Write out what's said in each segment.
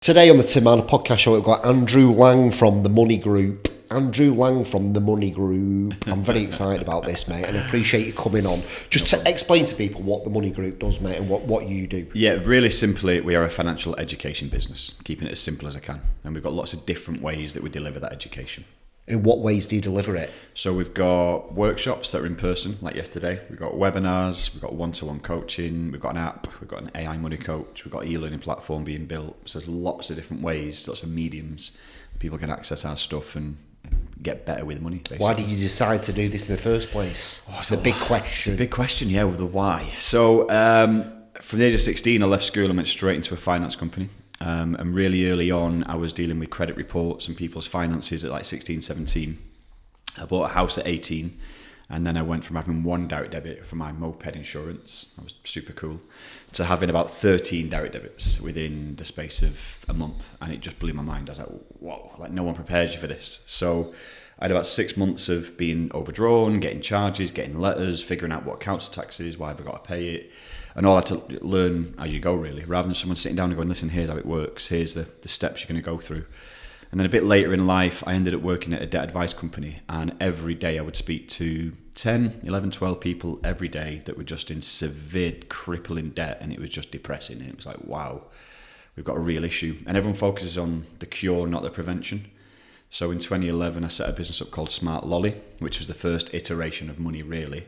Today on the Tim Marner podcast show, we've got Andrew Lang from the Munny Group. I'm very excited about this, mate, and I appreciate you coming on. Just to explain to people what the Munny Group does, mate, and what you do. Yeah, really simply, we are a financial education business, keeping it as simple as I can. And we've got lots of different ways that we deliver that education. In what ways do you deliver it? So we've got workshops that are in person, like yesterday. We've got webinars, we've got one-to-one coaching, we've got an app, we've got an AI money coach, we've got an e-learning platform being built. So there's lots of different ways, lots of mediums people can access our stuff and get better with money, basically. Why did you decide to do this in the first place? It's a big question. It's a big question, yeah, with the why. So from the age of 16, I left school and went straight into a finance company. And really early on, I was dealing with credit reports and people's finances at like 16, 17. I bought a house at 18, and then I went from having one direct debit for my moped insurance, that was super cool, to having about 13 direct debits within the space of a month. And it just blew my mind. I was like, whoa, like no one prepares you for this. So I had about 6 months of being overdrawn, getting charges, getting letters, figuring out what council tax is, why have I got to pay it. And all I had to learn as you go, really, rather than someone sitting down and going, listen, here's how it works, here's the steps you're going to go through. And then a bit later in life, I ended up working at a debt advice company, and every day I would speak to 10, 11, 12 people every day that were just in severe, crippling debt, and it was just depressing. And it was like, wow, we've got a real issue. And everyone focuses on the cure, not the prevention. So in 2011, I set a business up called Smart Lolly, which was the first iteration of Munny, really.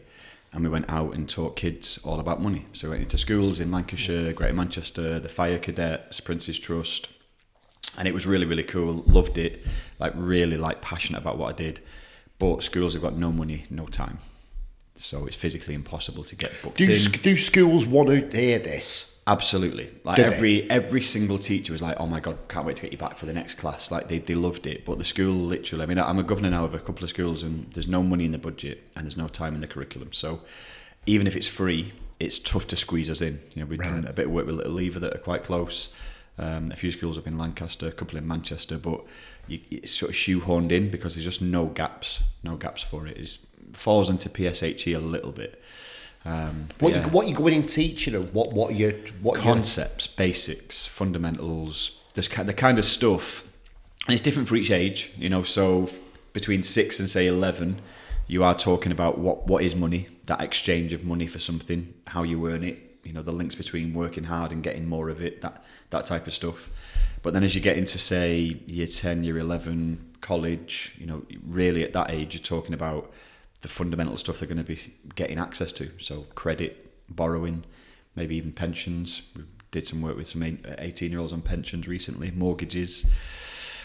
And we went out and taught kids all about money. So we went into schools in Lancashire, Greater Manchester, the Fire Cadets, Prince's Trust. And it was really, really cool. Loved it. Really passionate about what I did. But schools have got no money, no time. So it's physically impossible to get booked in. Do schools want to hear this? Absolutely. Every single teacher was like, oh my God, can't wait to get you back for the next class. They loved it. But the school literally, I'm a governor now of a couple of schools, and there's no money in the budget and there's no time in the curriculum. So even if it's free, it's tough to squeeze us in. We've done a bit of work with Little Lever that are quite close. A few schools up in Lancaster, a couple in Manchester, but it's sort of shoehorned in because there's just no gaps for it. It falls into PSHE a little bit. What you going in teaching them? What Concepts, basics, fundamentals, the kind of stuff, and it's different for each age. So between 6 and say 11, you are talking about what is money, that exchange of money for something, how you earn it. The links between working hard and getting more of it, that type of stuff. But then as you get into say year 10, year 11, college, really at that age you're talking about the fundamental stuff they're going to be getting access to. So credit, borrowing, maybe even pensions. We did some work with some 18-year-olds on pensions recently, mortgages,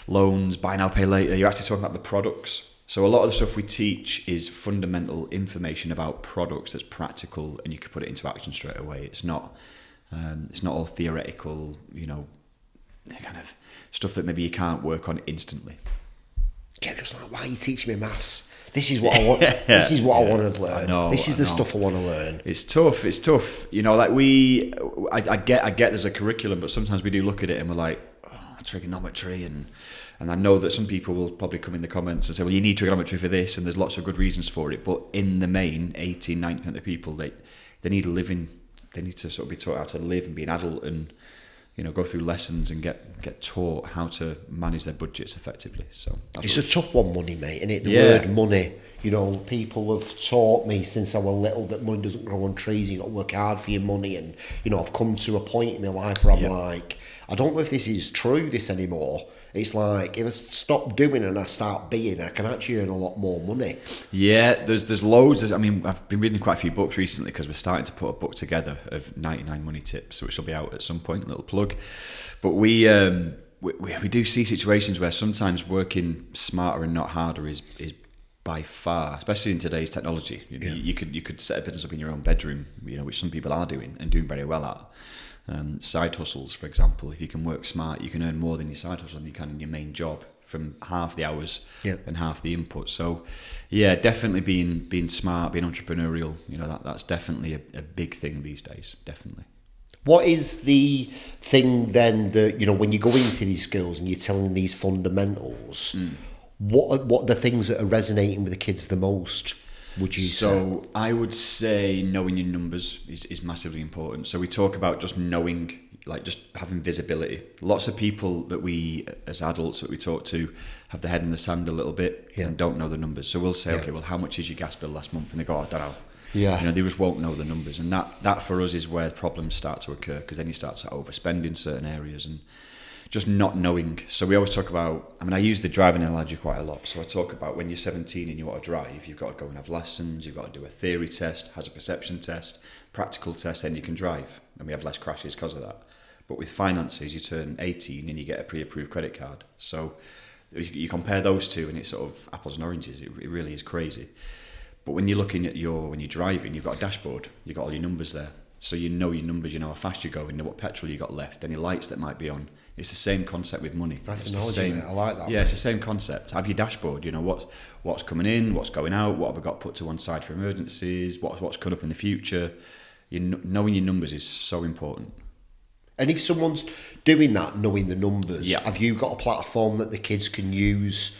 loans, buy now, pay later. You're actually talking about the products. So a lot of the stuff we teach is fundamental information about products that's practical and you can put it into action straight away. It's not all theoretical, kind of stuff that maybe you can't work on instantly. Yeah, just like, why are you teaching me maths? This is what I want. This is what I want to learn. This is the stuff I want to learn. It's tough. I get there's a curriculum, but sometimes we do look at it and we're like, trigonometry, and I know that some people will probably come in the comments and say, well, you need trigonometry for this, and there's lots of good reasons for it. But in the main, 80-90% of people, they need living. They need to sort of be taught how to live and be an adult, and go through lessons and get taught how to manage their budgets effectively. So it's a tough one, money, mate, isn't it? The word money. People have taught me since I was little that money doesn't grow on trees. You got to work hard for your money, and I've come to a point in my life where I'm like, I don't know if this is true this anymore. It's like if I stop doing and I start being, I can actually earn a lot more money. Yeah, there's loads. I've been reading quite a few books recently because we're starting to put a book together of 99 money tips, which will be out at some point. A little plug, but we do see situations where sometimes working smarter and not harder is by far, especially in today's technology. You could set a business up in your own bedroom, which some people are doing and doing very well at. Side hustles, for example, if you can work smart, you can earn more than your side hustle than you can in your main job from half the hours and half the input. So, yeah, definitely being smart, being entrepreneurial. That's definitely a big thing these days. Definitely. What is the thing then that when you go into these schools and you're telling these fundamentals? What are the things that are resonating with the kids the most? would you say? So I would say knowing your numbers is massively important. So we talk about just knowing, like just having visibility. Lots of people that we, as adults that we talk to, have their head in the sand a little bit and don't know the numbers. So we'll say, okay, well, how much is your gas bill last month? And they go, oh, I don't know. Yeah. You know, they just won't know the numbers. And that for us is where problems start to occur, because then you start to overspend in certain areas and just not knowing. So we always talk about, I mean, I use the driving analogy quite a lot. So I talk about when you're 17 and you want to drive, you've got to go and have lessons, you've got to do a theory test, hazard perception test, practical test, then you can drive. And we have less crashes because of that. But with finances, you turn 18 and you get a pre-approved credit card. So you compare those two and it's sort of apples and oranges. It really is crazy. But when you're looking at when you're driving, you've got a dashboard, you've got all your numbers there. So you know your numbers, you know how fast you're going, you know what petrol you got left, any lights that might be on. It's the same concept with money. That's it's analogy, mate. I like that. Yeah, it's the same concept. Have your dashboard, you know what's coming in, what's going out, what have I got put to one side for emergencies, what's coming up in the future. Knowing your numbers is so important. And if someone's doing that, knowing the numbers, Yeah. have you got a platform that the kids can use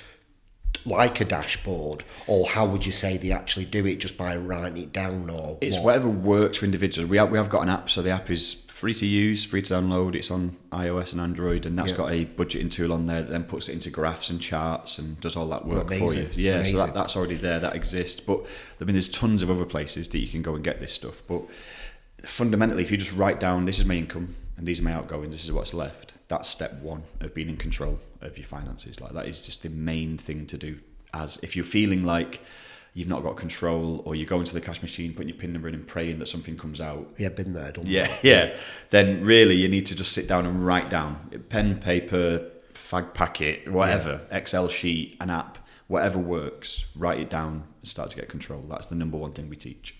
like a dashboard, or how would you say they actually do it, just by writing it down? Or it's what? whatever works for individuals. We have got an app, so the app is free to use, free to download. It's on iOS and Android, and that's got a budgeting tool on there that then puts it into graphs and charts and does all that work for you. Yeah, Amazing. so that's already there, that exists. But I mean, there's tons of other places that you can go and get this stuff. But fundamentally, if you just write down, this is my income and these are my outgoings, this is what's left, that's step one of being in control of your finances. Like, that is just the main thing to do. As if you're feeling like you've not got control, or you go into the cash machine, putting your PIN number in and praying that something comes out. Yeah, been there, done that. Yeah. Then really you need to just sit down and write down, pen, paper, fag packet, whatever, Excel sheet, an app, whatever works, write it down and start to get control. That's the number one thing we teach.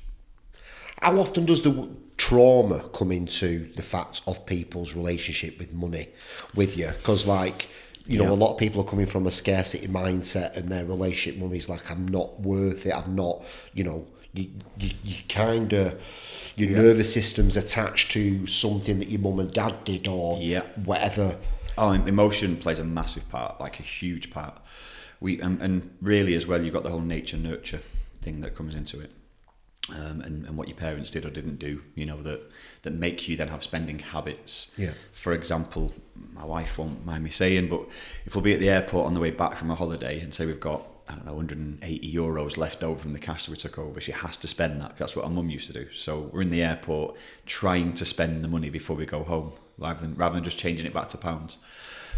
How often does the trauma come into the fact of people's relationship with money with you? Because, like, you know, a lot of people are coming from a scarcity mindset, and their relationship with money is like, I'm not worth it. I'm not, you know, you kind of, your nervous system's attached to something that your mum and dad did, or whatever. Oh, emotion plays a massive part, like a huge part. And really as well, you've got the whole nature nurture thing that comes into it. And what your parents did or didn't do, you know, that make you then have spending habits. Yeah. For example, my wife won't mind me saying, but if we'll be at the airport on the way back from a holiday and say we've got, I don't know, 180 euros left over from the cash that we took over, she has to spend that. That's what our mum used to do. So we're in the airport trying to spend the money before we go home, rather than just changing it back to pounds.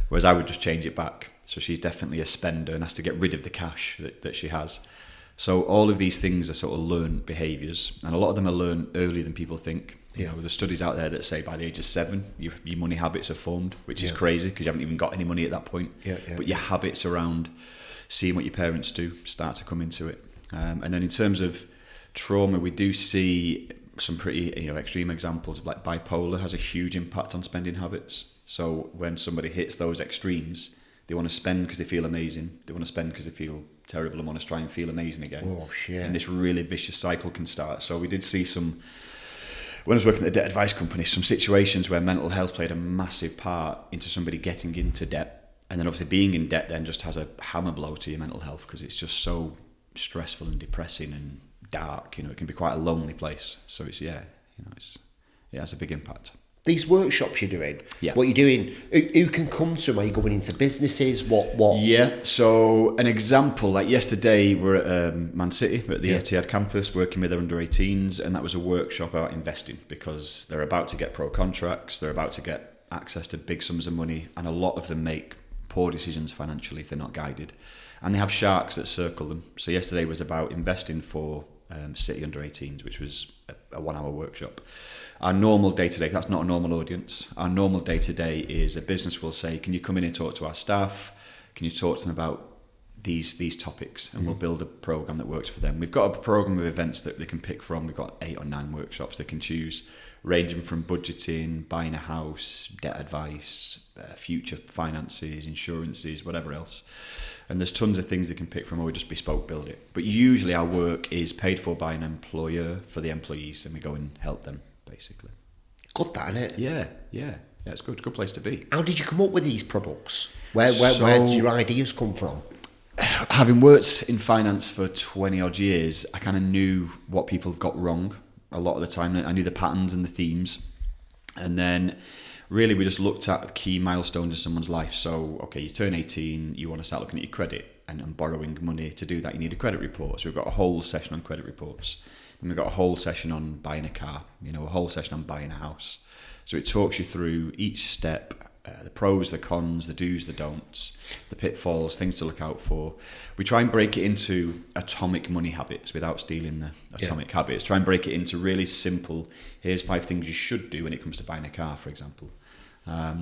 Whereas I would just change it back. So she's definitely a spender and has to get rid of the cash that she has. So all of these things are sort of learned behaviours, and a lot of them are learned earlier than people think. You know, there's studies out there that say by the age of 7, your money habits are formed, which is crazy because you haven't even got any money at that point. But your habits around seeing what your parents do start to come into it. And then in terms of trauma, we do see some pretty extreme examples of, like, bipolar has a huge impact on spending habits. So when somebody hits those extremes, they want to spend because they feel amazing. They want to spend because they feel terrible and want to try and feel amazing again. Oh, shit. And this really vicious cycle can start. So we did see when I was working at a debt advice company, some situations where mental health played a massive part into somebody getting into debt. And then obviously being in debt then just has a hammer blow to your mental health, because it's just so stressful and depressing and dark. You know, it can be quite a lonely place. So it has a big impact. These workshops you're doing, what you're doing, who can come to them? Are you going into businesses? What? Yeah, so an example, like yesterday we're at Man City, we're at the Etihad campus, working with their under-18s, and that was a workshop about investing, because they're about to get pro contracts, they're about to get access to big sums of money, and a lot of them make poor decisions financially if they're not guided. And they have sharks that circle them. So yesterday was about investing for City under-18s, which was a 1-hour workshop. Our normal day-to-day, that's not a normal audience, our normal day-to-day is a business will say, can you come in and talk to our staff? Can you talk to them about these topics? And we'll build a program that works for them. We've got a program of events that they can pick from. We've got 8 or 9 workshops they can choose, ranging from budgeting, buying a house, debt advice, future finances, insurances, whatever else. And there's tons of things they can pick from, or we just bespoke build it. But usually our work is paid for by an employer for the employees, and we go and help them, basically. Good, that, isn't it? Yeah, it's good place to be. How did you come up with these products? Where did your ideas come from? having worked in finance for 20 odd years, I kind of knew what people got wrong a lot of the time. I knew the patterns and the themes. And then really we just looked at key milestones in someone's life. So, okay, you turn 18, you want to start looking at your credit and borrowing money. To do that, you need a credit report. So we've got a whole session on credit reports. Then we've got a whole session on buying a car, a whole session on buying a house. So it talks you through each step, the pros, the cons, the do's, the don'ts, the pitfalls, things to look out for. We try and break it into atomic money habits without stealing the atomic habits. Try and break it into really simple, here's 5 things you should do when it comes to buying a car, for example.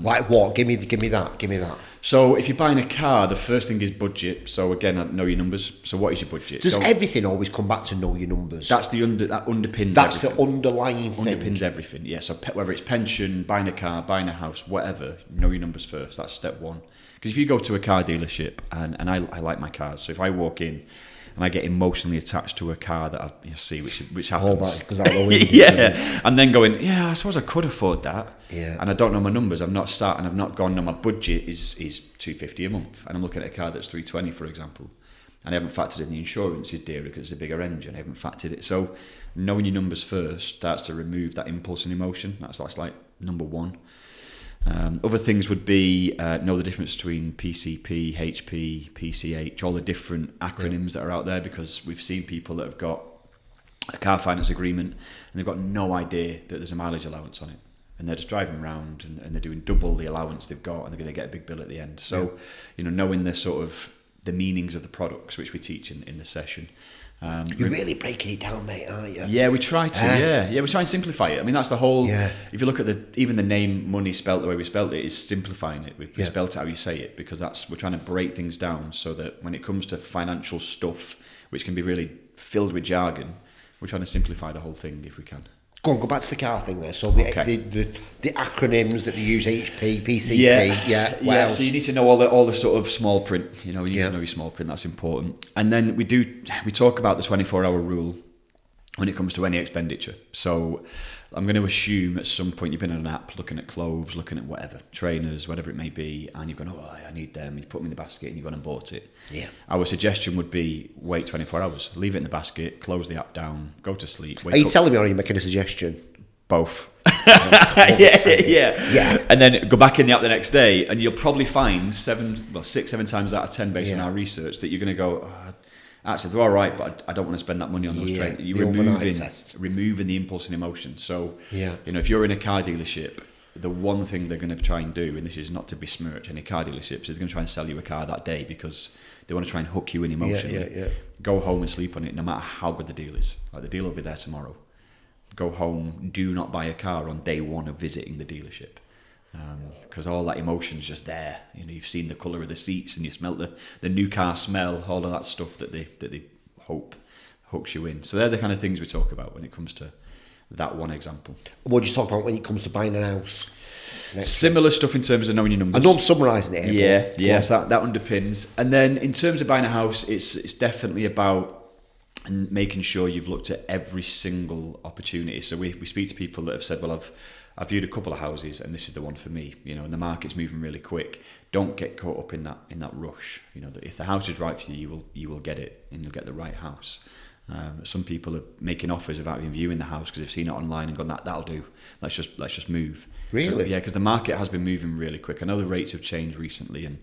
Like what? Give me that. So if you're buying a car, the first thing is budget. So again, know your numbers. So what is your budget? Does everything always come back to know your numbers? That underpins. That's everything. the underlying thing. Underpins everything. Yeah. So whether it's pension, buying a car, buying a house, whatever, know your numbers first. That's step one. Because if you go to a car dealership, and I like my cars, so if I walk in and I get emotionally attached to a car that I see, which happens. Because I know yeah, and then going, I suppose I could afford that. Yeah. And I don't know my numbers. I've not sat and I've not gone. No, my budget is $250 a month, and I'm looking at a car that's $320, for example, and I haven't factored in the insurance is dearer because it's a bigger engine. I haven't factored it. So knowing your numbers first starts to remove that impulse and emotion. That's like number one. Other things would be know the difference between PCP, HP, PCH, all the different acronyms that are out there, because we've seen people that have got a car finance agreement and they've got no idea that there's a mileage allowance on it, and they're just driving around and they're doing double the allowance they've got, and they're going to get a big bill at the end. So knowing the sort of the meanings of the products, which we teach in the session. You're really breaking it down, mate, aren't you? Yeah, we try to. We try and simplify it. I mean, that's the whole. Yeah. If you look at even the name Munny spelt the way we spelt it, is simplifying it. We spelt it how you say it, because we're trying to break things down so that when it comes to financial stuff, which can be really filled with jargon, we're trying to simplify the whole thing if we can. Go back to the car thing there. So the acronyms that they use, HP, PCP, yeah. So you need to know all the sort of small print. You need to know your small print. That's important. And then we talk about the 24-hour rule when it comes to any expenditure. So I'm going to assume at some point you've been on an app looking at clothes, looking at whatever, trainers, whatever it may be, and you've gone, I need them, and you put them in the basket and you've gone and bought it. Yeah. Our suggestion would be wait 24 hours, leave it in the basket, close the app down, go to sleep. Are you telling me, or are you making a suggestion? Both. Yeah. And then go back in the app the next day, and you'll probably find 6, 7 times out of 10 based on our research that you're going to go, actually, they're all right, but I don't want to spend that money on those trainers. You're removing the impulse and emotion. So, if you're in a car dealership, the one thing they're going to try and do, and this is not to besmirch any car dealerships, is they're going to try and sell you a car that day because they want to try and hook you in emotionally. Yeah. Go home and sleep on it, no matter how good the deal is. Like, the deal will be there tomorrow. Go home, do not buy a car on day one of visiting the dealership. Because all that emotion's just there. You've seen the colour of the seats and you smelt the new car smell, all of that stuff that they hope hooks you in. So they're the kind of things we talk about when it comes to that one example. What do you talk about when it comes to buying a house? Similar stuff in terms of knowing your numbers. I know I'm summarising it here. Yeah, so that underpins. And then in terms of buying a house, it's definitely about making sure you've looked at every single opportunity. So we speak to people that have said, well, I've viewed a couple of houses and this is the one for me, and the market's moving really quick. Don't get caught up in that rush. That if the house is right for you, you will get it, and you'll get the right house. Some people are making offers without even viewing the house because they've seen it online and gone, that'll do. Let's just move. Really? Yeah, because the market has been moving really quick. I know the rates have changed recently, and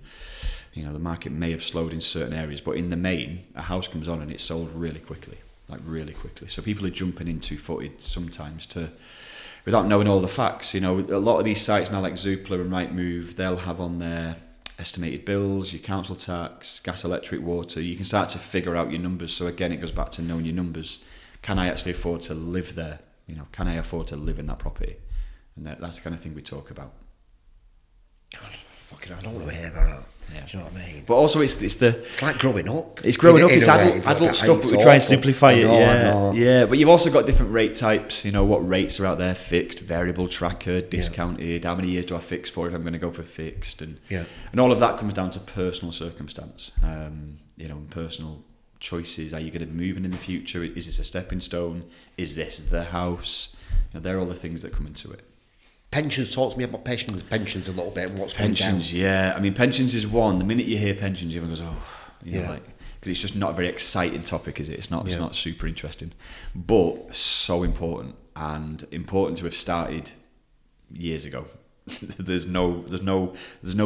the market may have slowed in certain areas, but in the main, a house comes on and it's sold really quickly. So people are jumping in 2-footed sometimes without knowing all the facts. A lot of these sites now, like Zoopla and Rightmove, they'll have on their estimated bills, your council tax, gas, electric, water. You can start to figure out your numbers. So again, it goes back to knowing your numbers. Can I actually afford to live there? Can I afford to live in that property? And that's the kind of thing we talk about. God, I don't want to hear that. Yeah. Do you know what I mean? But also, it's like growing up. It's growing up. It's adult stuff, but we try and simplify it. Yeah. But you've also got different rate types. What rates are out there? Fixed, variable, tracker, discounted. How many years do I fix for if I'm going to go for fixed? And all of that comes down to personal circumstance. And personal choices. Are you going to be moving in the future? Is this a stepping stone? Is this the house? They're all the things that come into it. Pensions, talk to me about pensions a little bit and what's pensions. Yeah, I mean, pensions is one. The minute you hear pensions, everyone goes, because it's just not a very exciting topic, is it? It's not super interesting, but so important, and important to have started years ago. There's no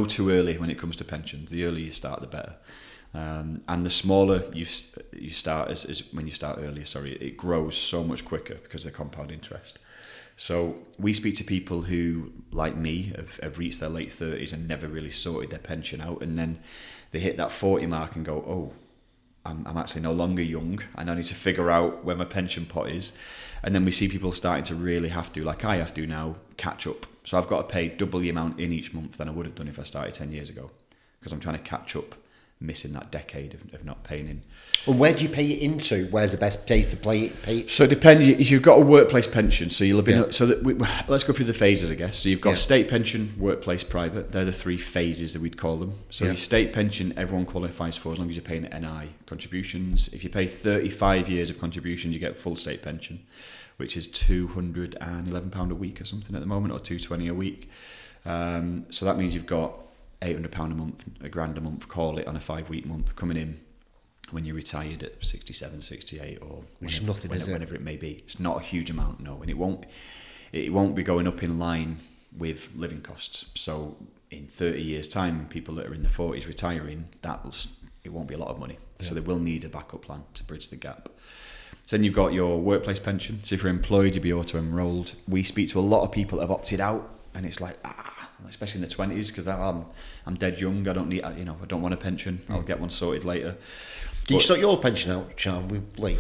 too early when it comes to pensions. The earlier you start, the better. And the smaller you start as when you start earlier, it grows so much quicker because of the compound interest. So we speak to people who, like me, have reached their late 30s and never really sorted their pension out, and then they hit that 40 mark and go, oh, I'm actually no longer young, and I need to figure out where my pension pot is. And then we see people starting to really have to, like I have to now, catch up. So I've got to pay double the amount in each month than I would have done if I started 10 years ago, because I'm trying to catch up, missing that decade of not paying in. And where do you pay it into? Where's the best place to pay it? So it depends. If you've got a workplace pension, so you'll have been. So let's go through the phases, I guess. So you've got state pension, workplace, private. They're the three phases that we'd call them. So your state pension, everyone qualifies for as long as you're paying NI contributions. If you pay 35 years of contributions, you get full state pension, which is £211 a week or something at the moment, or $220 a week. So that means you've got £800 a month, £1,000 a month, call it, on a 5-week month coming in when you're retired at 67, 68, or whenever it may be. It's not a huge amount, no, and it won't be going up in line with living costs. So in 30 years' time, people that are in their 40s retiring, it won't be a lot of money. Yeah. So they will need a backup plan to bridge the gap. So then you've got your workplace pension. So if you're employed, you'll be auto-enrolled. We speak to a lot of people that have opted out, and it's like, especially in the 20s, because I'm dead young. I don't need, I don't want a pension. I'll get one sorted later. Did you sort your pension out, Sean, with Lee?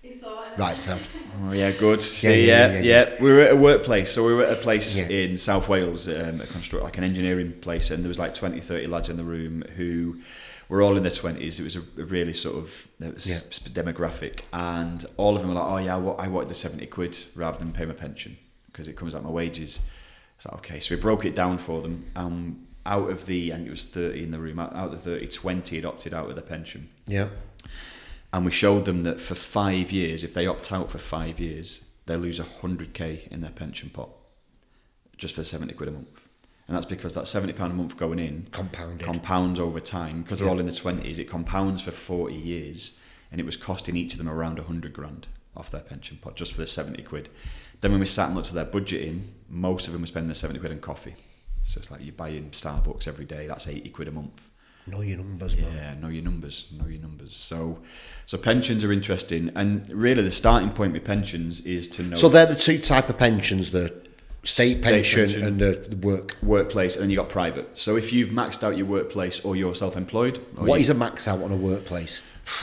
He saw it. Right, Sam. Oh yeah, good. Yeah. We were at a workplace. So we were at a place in South Wales, like an engineering place, and there was like 20, 30 lads in the room who were all in their 20s. It was a really sort of demographic, and all of them were like, oh yeah, I wanted the 70 quid rather than pay my pension because it comes out of my wages. So okay, so we broke it down for them. Out of the, I think it was 30 in the room, out of the 30, 20 had opted out of their pension. Yeah. And we showed them that for 5 years, if they opt out for 5 years, they lose 100k in their pension pot, just for the 70 quid a month. And that's because that £70 a month going in compounds over time, because they're all in the 20s. It compounds for 40 years, and it was costing each of them around 100 grand off their pension pot just for the 70 quid. Then when we sat and looked at their budgeting, most of them were spending their 70 quid on coffee. So it's like you're buying Starbucks every day, that's 80 quid a month. Know your numbers, man. Yeah, know your numbers. So pensions are interesting, and really the starting point with pensions is to know. So they're the two type of pensions: the state pension and the workplace, and then you got private. So if you've maxed out your workplace or you're self-employed, what is a max out on a workplace?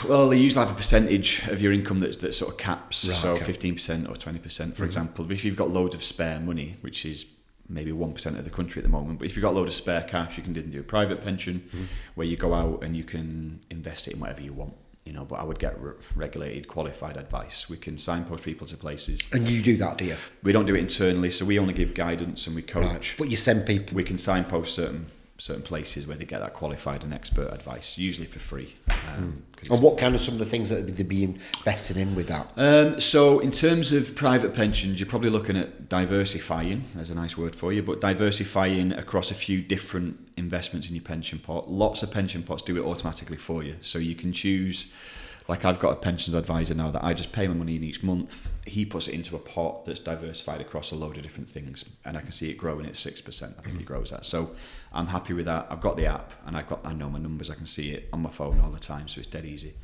Well, they usually have a percentage of your income that sort of caps, right, so 15% or 20%, for example. But if you've got loads of spare money, which is maybe 1% of the country at the moment, but if you've got a load of spare cash, you can do a private pension where you go out and you can invest it in whatever you want. But I would get regulated, qualified advice. We can signpost people to places. And you do that, do you? We don't do it internally, so we only give guidance and we coach. Right. But you send people. We can signpost certain places where they get that qualified and expert advice, usually for free. And what kind of some of the things that they'd be investing in with that? So in terms of private pensions, you're probably looking at diversifying, there's a nice word for you, but diversifying across a few different investments in your pension pot. Lots of pension pots do it automatically for you. So you can choose, like I've got a pensions advisor now that I just pay my money in each month. He puts it into a pot that's diversified across a load of different things, and I can see it growing at 6%. I think he grows that. So I'm happy with that. I've got the app, and I know my numbers. I can see it on my phone all the time, so it's dead easy.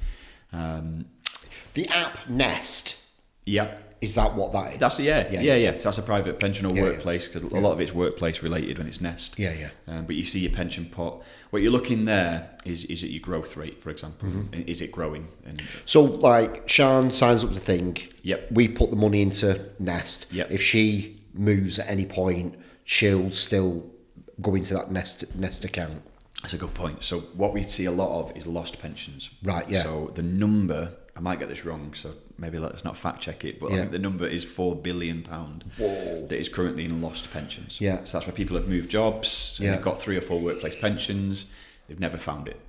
The app Nest. Yeah. Is that what that is? That's So that's a private pension or workplace, because a lot of it's workplace related when it's Nest. But you see your pension pot. What you're looking there is at your growth rate, for example. Is it growing? So like Sian signs up the thing. Yep. We put the money into Nest. Yep. If she moves at any point, she'll still go into that Nest account. That's a good point. So what we see a lot of is lost pensions. Right, yeah. So the number, I might get this wrong, so maybe let's not fact check it, but I think the number is £4 billion that is currently in lost pensions. Yeah. So that's where people have moved jobs, and they've got 3 or 4 workplace pensions, they've never found it.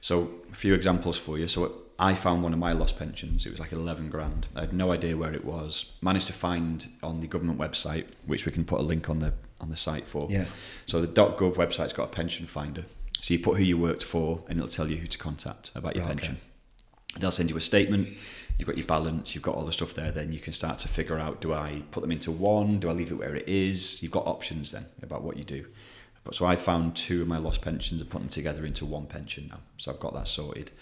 So a few examples for you. So I found one of my lost pensions. It was like 11 grand. I had no idea where it was. Managed to find on the government website, which we can put a link on the site for. Yeah. So the .gov website's got a pension finder. So you put who you worked for, and it'll tell you who to contact about your pension. They'll send you a statement. You've got your balance, you've got all the stuff there. Then you can start to figure out, do I put them into one? Do I leave it where it is? You've got options then about what you do. But so I found 2 of my lost pensions and put them together into one pension now. So I've got that sorted.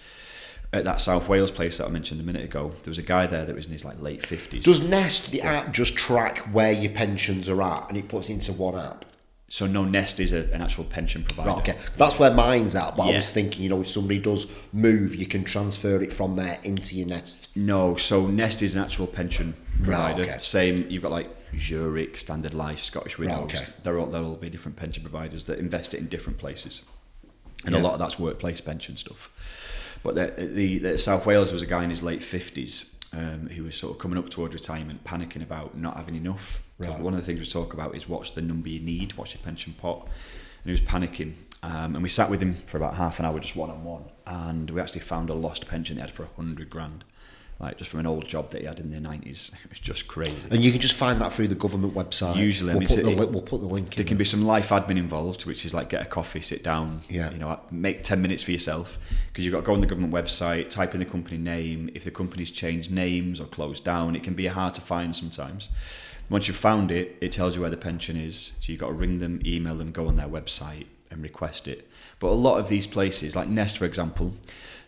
At that South Wales place that I mentioned a minute ago, there was a guy there that was in his like late 50s. Does Nest, the app, just track where your pensions are at and it puts it into one app? So no, Nest is an actual pension provider. Right, okay, that's where mine's at. But Yeah. I was thinking, you know, if somebody does move, you can transfer it from there into your Nest. No, so Nest is an actual pension provider. okay. Same, you've got like Zurich, Standard Life, Scottish Widows. okay. They'll all be different pension providers that invest it in different places. And Yeah. a lot of that's workplace pension stuff. But the South Wales was a guy in his late 50s who was sort of coming up towards retirement, panicking about not having enough. Right. One of the things we talk about is what's the number you need, what's your pension pot, and he was panicking. And we sat with him for about half an hour, just one-on-one, and we actually found a lost pension they had for 100 grand, like just from an old job that he had in the 90s. It was just crazy. And you can just find that through the government website. Usually, we'll put the link in. There can be some life admin involved, which is like get a coffee, sit down, Yeah. you know, make 10 minutes for yourself, because you've got to go on the government website, type in the company name. If the company's changed names or closed down, it can be hard to find sometimes. Once you've found it, it tells you where the pension is. So you've got to ring them, email them, go on their website and request it. But a lot of these places, like Nest, for example,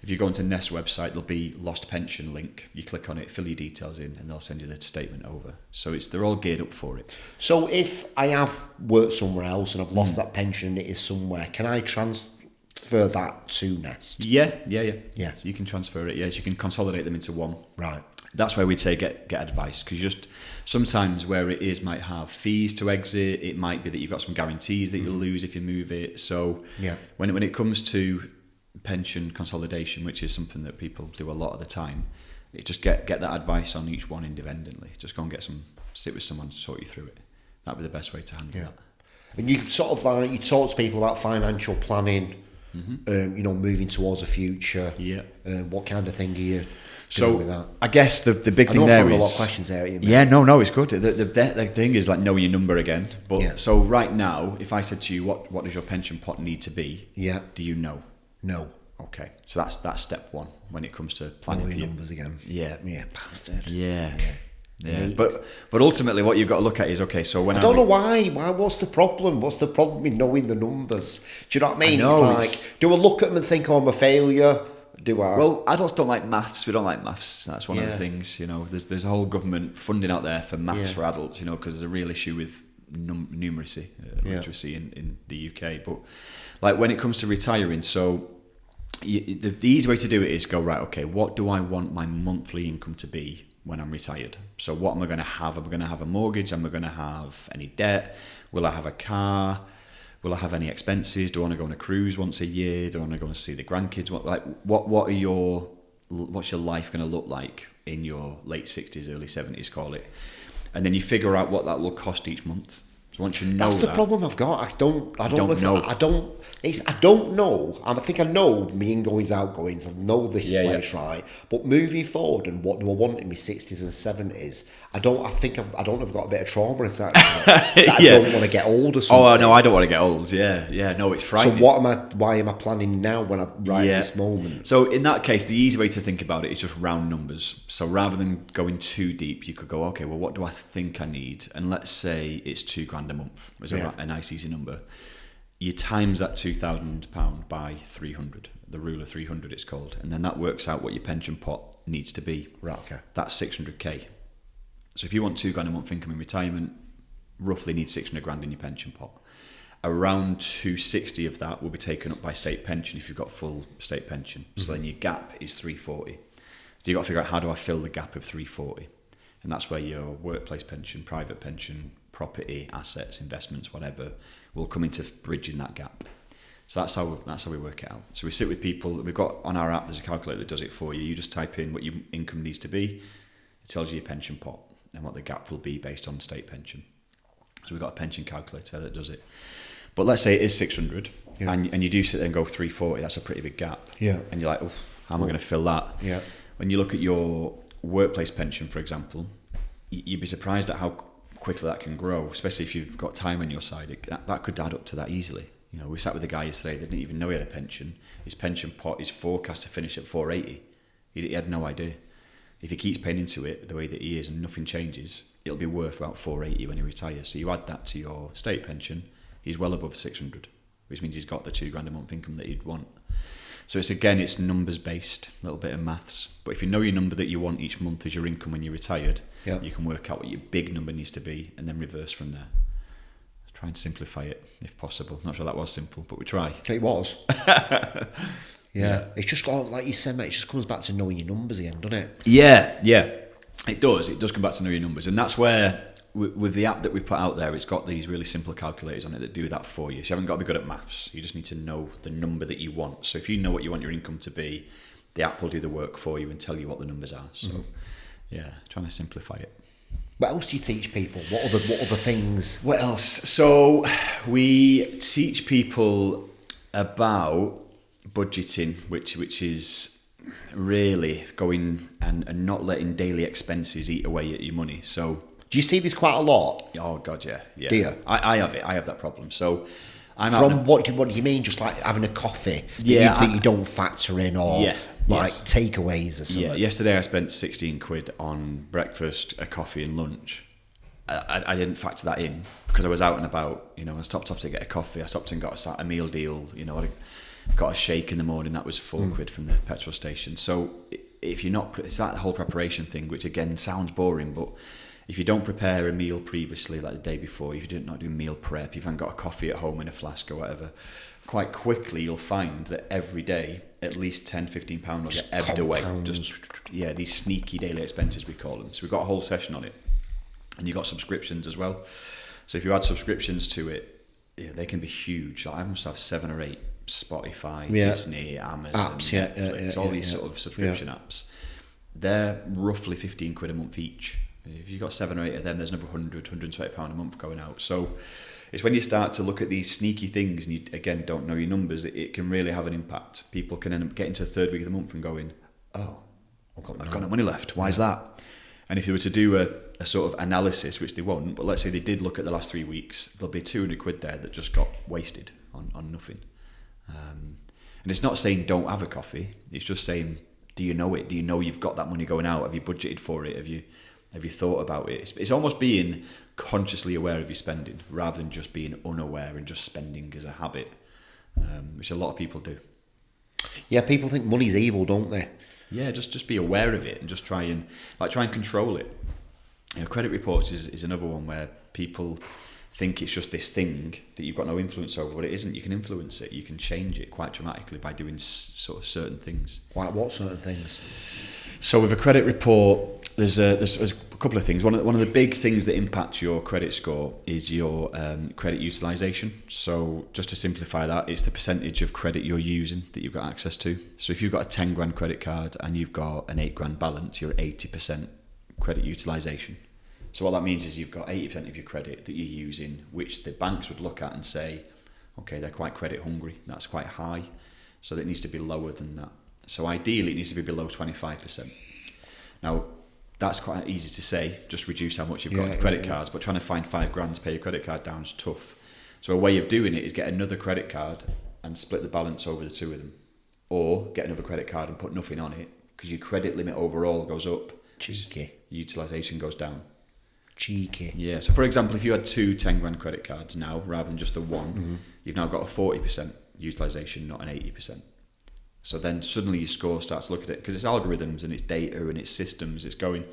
if you go onto Nest website, there'll be lost pension link. You click on it, fill your details in, and they'll send you the statement over. So they're all geared up for it. So if I have worked somewhere else and I've lost that pension and it is somewhere, can I transfer that to Nest? Yeah. Yeah. So you can transfer it. Yes, you can consolidate them into one. Right. That's where we'd say get advice, because just sometimes where it is might have fees to exit. It might be that you've got some guarantees that you'll lose if you move it. So Yeah. when it comes to pension consolidation, which is something that people do a lot of the time, it just get that advice on each one independently. Just go and sit with someone to sort you through it. That'd be the best way to handle that. And you sort of like, you talk to people about financial planning, you know, moving towards the future. Yeah. What kind of thing are you So doing with that? I guess the big I thing know there I've got is a lot of questions there. Ian, yeah, no, it's good. The thing is like knowing your number again. But Yeah. so right now, if I said to you, what does your pension pot need to be? Yeah. Do you know? No. Okay, so that's step one when it comes to planning Know for your your numbers again. Yeah. Yeah, bastard. Yeah. Yeah. But ultimately, what you've got to look at is, okay, so when I don't know why. What's the problem? What's the problem with knowing the numbers? Do you know what I mean? know, It's like, do I look at them and think, oh, I'm a failure? Do I? Well, adults don't like maths. We don't like maths. That's one of the Yeah. things. You know, there's a whole government funding out there for maths Yeah. for adults. You know, because there's a real issue with numeracy, Yeah. literacy in the UK. But like when it comes to retiring, so the easy way to do it is go, right, okay, what do I want my monthly income to be when I'm retired? So what am I going to have? Am I going to have a mortgage? Am I going to have any debt? Will I have a car? Will I have any expenses? Do I want to go on a cruise once a year? Do I want to go and see the grandkids? What's your life going to look like in your late 60s, early 70s, call it? And then you figure out what that will cost each month. So once you know That's the problem I've got. I don't know. I don't know. I think I know me ingoings, outgoings. I know this place, right? But moving forward, and what do I want in my 60s and 70s? I don't have got a bit of trauma attached to it. That I don't want to get old or something. Oh no, I don't want to get old. Yeah. No, it's frightening. So why am I planning now when I'm right at this moment? So in that case, the easy way to think about it is just round numbers. So rather than going too deep, you could go, okay, well, what do I think I need? And let's say it's £2,000 a month. Is a nice easy number. You times that £2,000 by 300. The rule of 300, it's called, and then that works out what your pension pot needs to be. Right. Okay. That's 600k. So if you want £2,000 a month income in retirement, roughly need 600 grand in your pension pot. Around 260 of that will be taken up by state pension if you've got full state pension. So then your gap is 340. So you've got to figure out, how do I fill the gap of 340? And that's where your workplace pension, private pension, property, assets, investments, whatever, will come into bridging that gap. So that's how we work it out. So we sit with people. We've got on our app, there's a calculator that does it for you. You just type in what your income needs to be. It tells you your pension pot and what the gap will be based on state pension. So we've got a pension calculator that does it. But let's say it is 600, and you do sit there and go 340. That's a pretty big gap. Yeah. And you're like, oh, how am I going to fill that? Yeah. When you look at your workplace pension, for example, you'd be surprised at how quickly that can grow, especially if you've got time on your side. That could add up to that easily. You know, we sat with a guy yesterday that didn't even know he had a pension. His pension pot is forecast to finish at 480. He had no idea. If he keeps paying into it the way that he is and nothing changes, it'll be worth about 480 when he retires. So you add that to your state pension, he's well above 600, which means he's got the £2,000 a month income that he'd want. So it's numbers based, a little bit of maths. But if you know your number that you want each month as your income when you're retired, you can work out what your big number needs to be and then reverse from there. Try and simplify it if possible. Not sure that was simple, but we try. It was. Yeah. It's just like you said, mate, it just comes back to knowing your numbers again, doesn't it? Yeah. It does come back to know your numbers. And that's where, with the app that we put out there, it's got these really simple calculators on it that do that for you. So you haven't got to be good at maths. You just need to know the number that you want. So if you know what you want your income to be, the app will do the work for you and tell you what the numbers are. So, trying to simplify it. What else do you teach people? What other things? What else? So we teach people about budgeting, which is really going and not letting daily expenses eat away at your money. So do you see this quite a lot? Oh God, yeah. Do you? I have it. I have that problem. So what do you mean? Just like having a coffee that you don't factor in, or takeaways or something? Yeah. Yesterday I spent 16 quid on breakfast, a coffee, and lunch. I didn't factor that in because I was out and about. I stopped off to get a coffee. I stopped and got a meal deal. I got a shake in the morning. That was 4 quid from the petrol station. So if you're not, it's that whole preparation thing, which again sounds boring, but if you don't prepare a meal previously, like the day before, if you not do meal prep, you haven't got a coffee at home in a flask or whatever, quite quickly you'll find that every day at least £10-15 will get ebbed away. These sneaky daily expenses we call them. So we've got a whole session on it, and you've got subscriptions as well. So if you add subscriptions to it, they can be huge. Like I must have 7 or 8 Spotify, Disney, Amazon, apps, Netflix, all these sort of subscription apps. They're roughly 15 quid a month each. If you've got 7 or 8 of them, there's another £120 a month going out. So it's when you start to look at these sneaky things and you, again, don't know your numbers, it can really have an impact. People can end up getting to the third week of the month and going, oh, I've got no money left. Why is that? And if they were to do a sort of analysis, which they won't, but let's say they did look at the last 3 weeks, there'll be 200 quid there that just got wasted on nothing. And it's not saying don't have a coffee. It's just saying, do you know it? Do you know you've got that money going out? Have you budgeted for it? Have you thought about it? It's almost being consciously aware of your spending rather than just being unaware and just spending as a habit, which a lot of people do. Yeah, people think money's evil, don't they? Yeah, just be aware of it and just try and control it. Credit reports is another one where people think it's just this thing that you've got no influence over, but it isn't. You can influence it. You can change it quite dramatically by doing sort of certain things. Like what certain things? So with a credit report, there's a couple of things. One of the big things that impact your credit score is your credit utilisation. So just to simplify that, it's the percentage of credit you're using that you've got access to. So if you've got a 10 grand credit card and you've got an 8 grand balance, you're at 80% credit utilisation. So what that means is you've got 80% of your credit that you're using, which the banks would look at and say, okay, they're quite credit hungry. That's quite high. So that needs to be lower than that. So ideally, it needs to be below 25%. Now, that's quite easy to say, just reduce how much you've got on your credit cards, but trying to find 5 grand to pay your credit card down is tough. So a way of doing it is get another credit card and split the balance over the two of them. Or get another credit card and put nothing on it, because your credit limit overall goes up. Cheeky. Utilisation goes down. Cheeky. Yeah, so for example, if you had 2 10 grand credit cards now, rather than just the one, you've now got a 40% utilisation, not an 80%. So then suddenly your score starts to look at it, because it's algorithms and it's data and it's systems, it's going,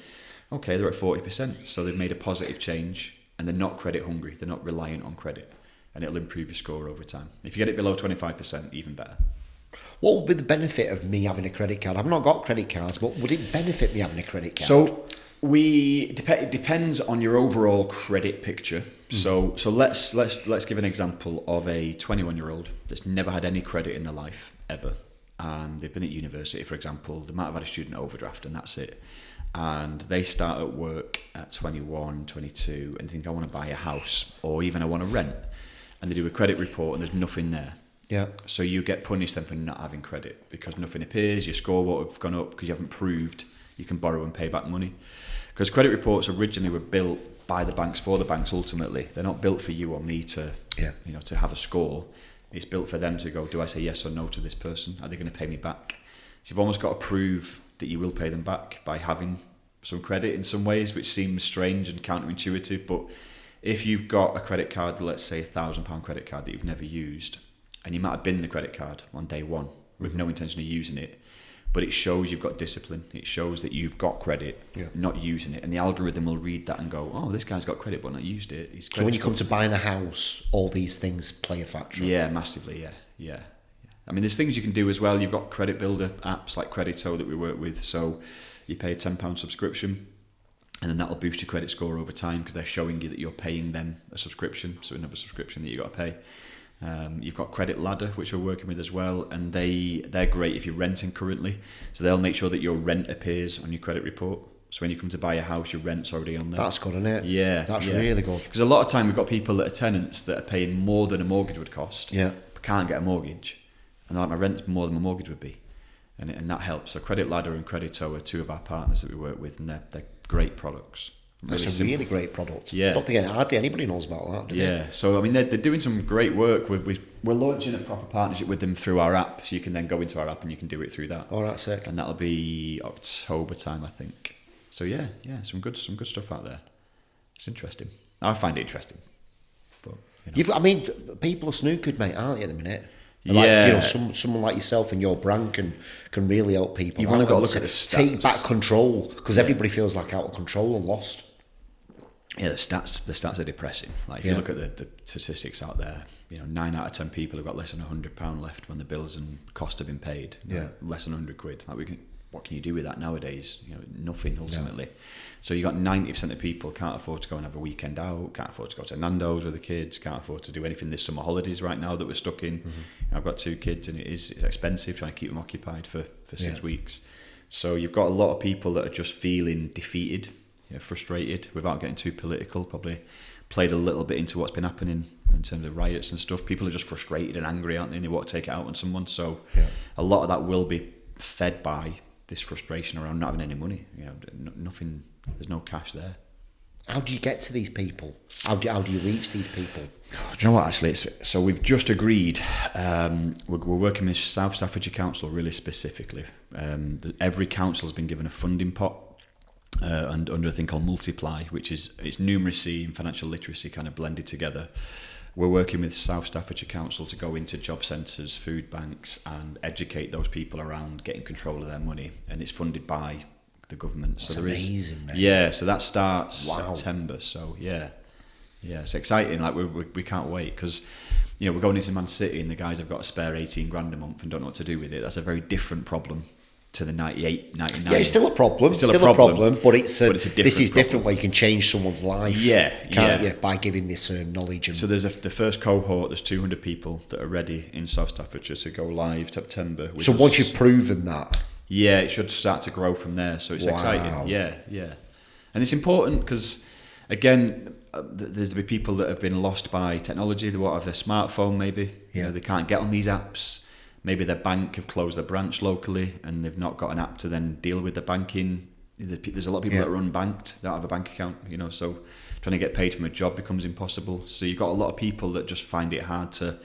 okay, they're at 40%, so they've made a positive change and they're not credit hungry, they're not reliant on credit, and it'll improve your score over time. If you get it below 25%, even better. What would be the benefit of me having a credit card? I've not got credit cards, but would it benefit me having a credit card? So it depends on your overall credit picture. So let's give an example of a 21-year-old that's never had any credit in their life ever. And they've been at university, for example, they might have had a student overdraft and that's it. And they start at work at 21, 22 and think, I want to buy a house, or even I want to rent. And they do a credit report and there's nothing there. Yeah. So you get punished then for not having credit because nothing appears, your score won't have gone up because you haven't proved you can borrow and pay back money. Because credit reports originally were built by the banks for the banks ultimately. They're not built for you or me to have a score. It's built for them to go, do I say yes or no to this person? Are they going to pay me back? So you've almost got to prove that you will pay them back by having some credit in some ways, which seems strange and counterintuitive. But if you've got a credit card, let's say £1,000 credit card that you've never used, and you might have binned the credit card on day one with no intention of using it, but it shows you've got discipline. It shows that you've got credit, not using it. And the algorithm will read that and go, oh, this guy's got credit but not used it. So when you come to buying a house, all these things play a factor? Yeah, massively, yeah. I mean, there's things you can do as well. You've got credit builder apps like Credito that we work with. So you pay a £10 subscription, and then that'll boost your credit score over time because they're showing you that you're paying them a subscription, so another subscription that you've got to pay. You've got Credit Ladder, which we're working with as well, and they're great if you're renting currently. So they'll make sure that your rent appears on your credit report. So when you come to buy a house, your rent's already on there. That's good, isn't it? Yeah. That's really good. Because a lot of time we've got people that are tenants that are paying more than a mortgage would cost, but can't get a mortgage. And like, my rent's more than my mortgage would be. And that helps. So Credit Ladder and Credito are two of our partners that we work with, and they're great products. That's a really great product. Yeah. I don't think hardly anybody knows about that, do they? Yeah, so I mean, they're doing some great work. We're launching a proper partnership with them through our app, so you can then go into our app and you can do it through that. Oh, that's sick. And that'll be October time, I think. So yeah, some good stuff out there. It's interesting. I find it interesting. But I mean, people are snookered, mate, aren't you, at the minute? Yeah. Like, someone like yourself and your brand can really help people. You've only got to look at the stats. Take back control, because everybody feels like out of control and lost. Yeah, the stats are depressing. Like if you look at the statistics out there, 9 out of 10 people have got less than £100 left when the bills and cost have been paid. Less than £100. Like what can you do with that nowadays? Nothing ultimately. Yeah. So you got 90% of people can't afford to go and have a weekend out, can't afford to go to Nando's with the kids, can't afford to do anything this summer holidays right now that we're stuck in. I've got 2 kids and it's expensive trying to keep them occupied for 6 weeks. So you've got a lot of people that are just feeling defeated, frustrated, without getting too political. Probably played a little bit into what's been happening in terms of riots and stuff. People are just frustrated and angry, aren't they? And they want to take it out on someone. So a lot of that will be fed by this frustration around not having any money. Nothing. There's no cash there. How do you get to these people? How do you reach these people? Do you know what, actually? So we've just agreed, we're working with South Staffordshire Council really specifically. Every council has been given a funding pot and under a thing called Multiply, which is it's numeracy and financial literacy kind of blended together. We're working with South Staffordshire Council to go into job centres, food banks, and educate those people around getting control of their money. And it's funded by the government. That's amazing, mate. Yeah, so that starts September. So yeah, it's exciting. Like we can't wait because we're going into Man City and the guys have got a spare 18 grand a month and don't know what to do with it. That's a very different problem to the 98, 99. Yeah, it's still a problem. It's still a problem, but it's a different way you can change someone's life. Can't you? By giving this knowledge. And so there's the first cohort. There's 200 people that are ready in South Staffordshire to go live September. So once you've proven that, it should start to grow from there. So it's exciting. Yeah, and it's important because again, there's be people that have been lost by technology. They won't have their smartphone. Maybe they can't get on these apps. Maybe their bank have closed their branch locally and they've not got an app to then deal with the banking. There's a lot of people that are unbanked, that have a bank account, so trying to get paid from a job becomes impossible. So you've got a lot of people that just find it hard to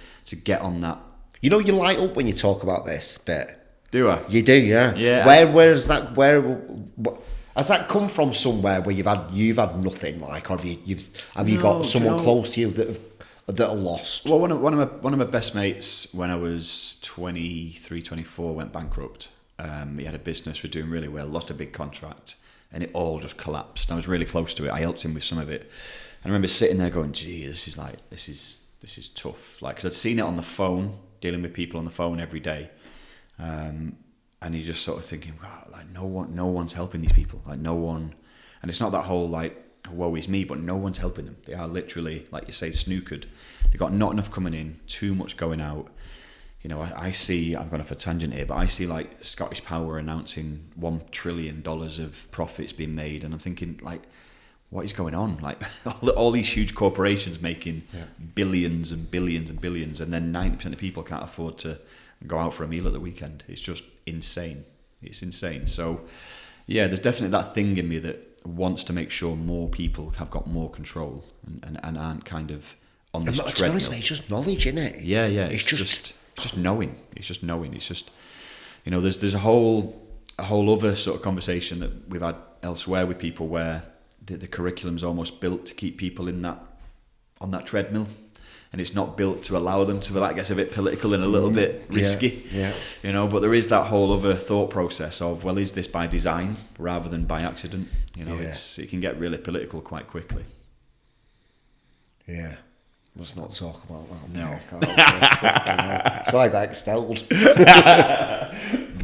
get on that. You light up when you talk about this bit. Do I? You do, yeah. Yeah. Where has that come from? Somewhere where you've had nothing, like, or have you got someone close to you that are lost? Well, one of my best mates when I was 23, 24 went bankrupt. He had a business, was doing really well, lost a big contract, and it all just collapsed. And I was really close to it. I helped him with some of it. And I remember sitting there going, "Gee, this is tough." Like, because I'd seen it on the phone, dealing with people on the phone every day, and you're just sort of thinking, wow, like no one's helping these people, like no one. And it's not that whole like, woe is me, but no one's helping them. They are literally, like you say, snookered. They've got not enough coming in, too much going out. I see, I'm going off a tangent here, but I see like Scottish Power announcing $1 trillion of profits being made, and I'm thinking, like, what is going on? Like, all these huge corporations making billions and billions and billions, and then 90% of people can't afford to go out for a meal at the weekend. It's just insane. It's insane. So, yeah, there's definitely that thing in me that wants to make sure more people have got more control and aren't kind of on this treadmill. It's just knowledge, isn't it? Yeah. It's just knowing. It's just knowing. It's just, there's a whole a whole other sort of conversation that we've had elsewhere with people where the curriculum's almost built to keep people on that treadmill, and it's not built to allow them to. That gets a bit political and a little bit risky, you know. But there is that whole other thought process of, well, is this by design rather than by accident? You know, it can get really political quite quickly. Yeah. Let's not talk about that. No. So I got expelled.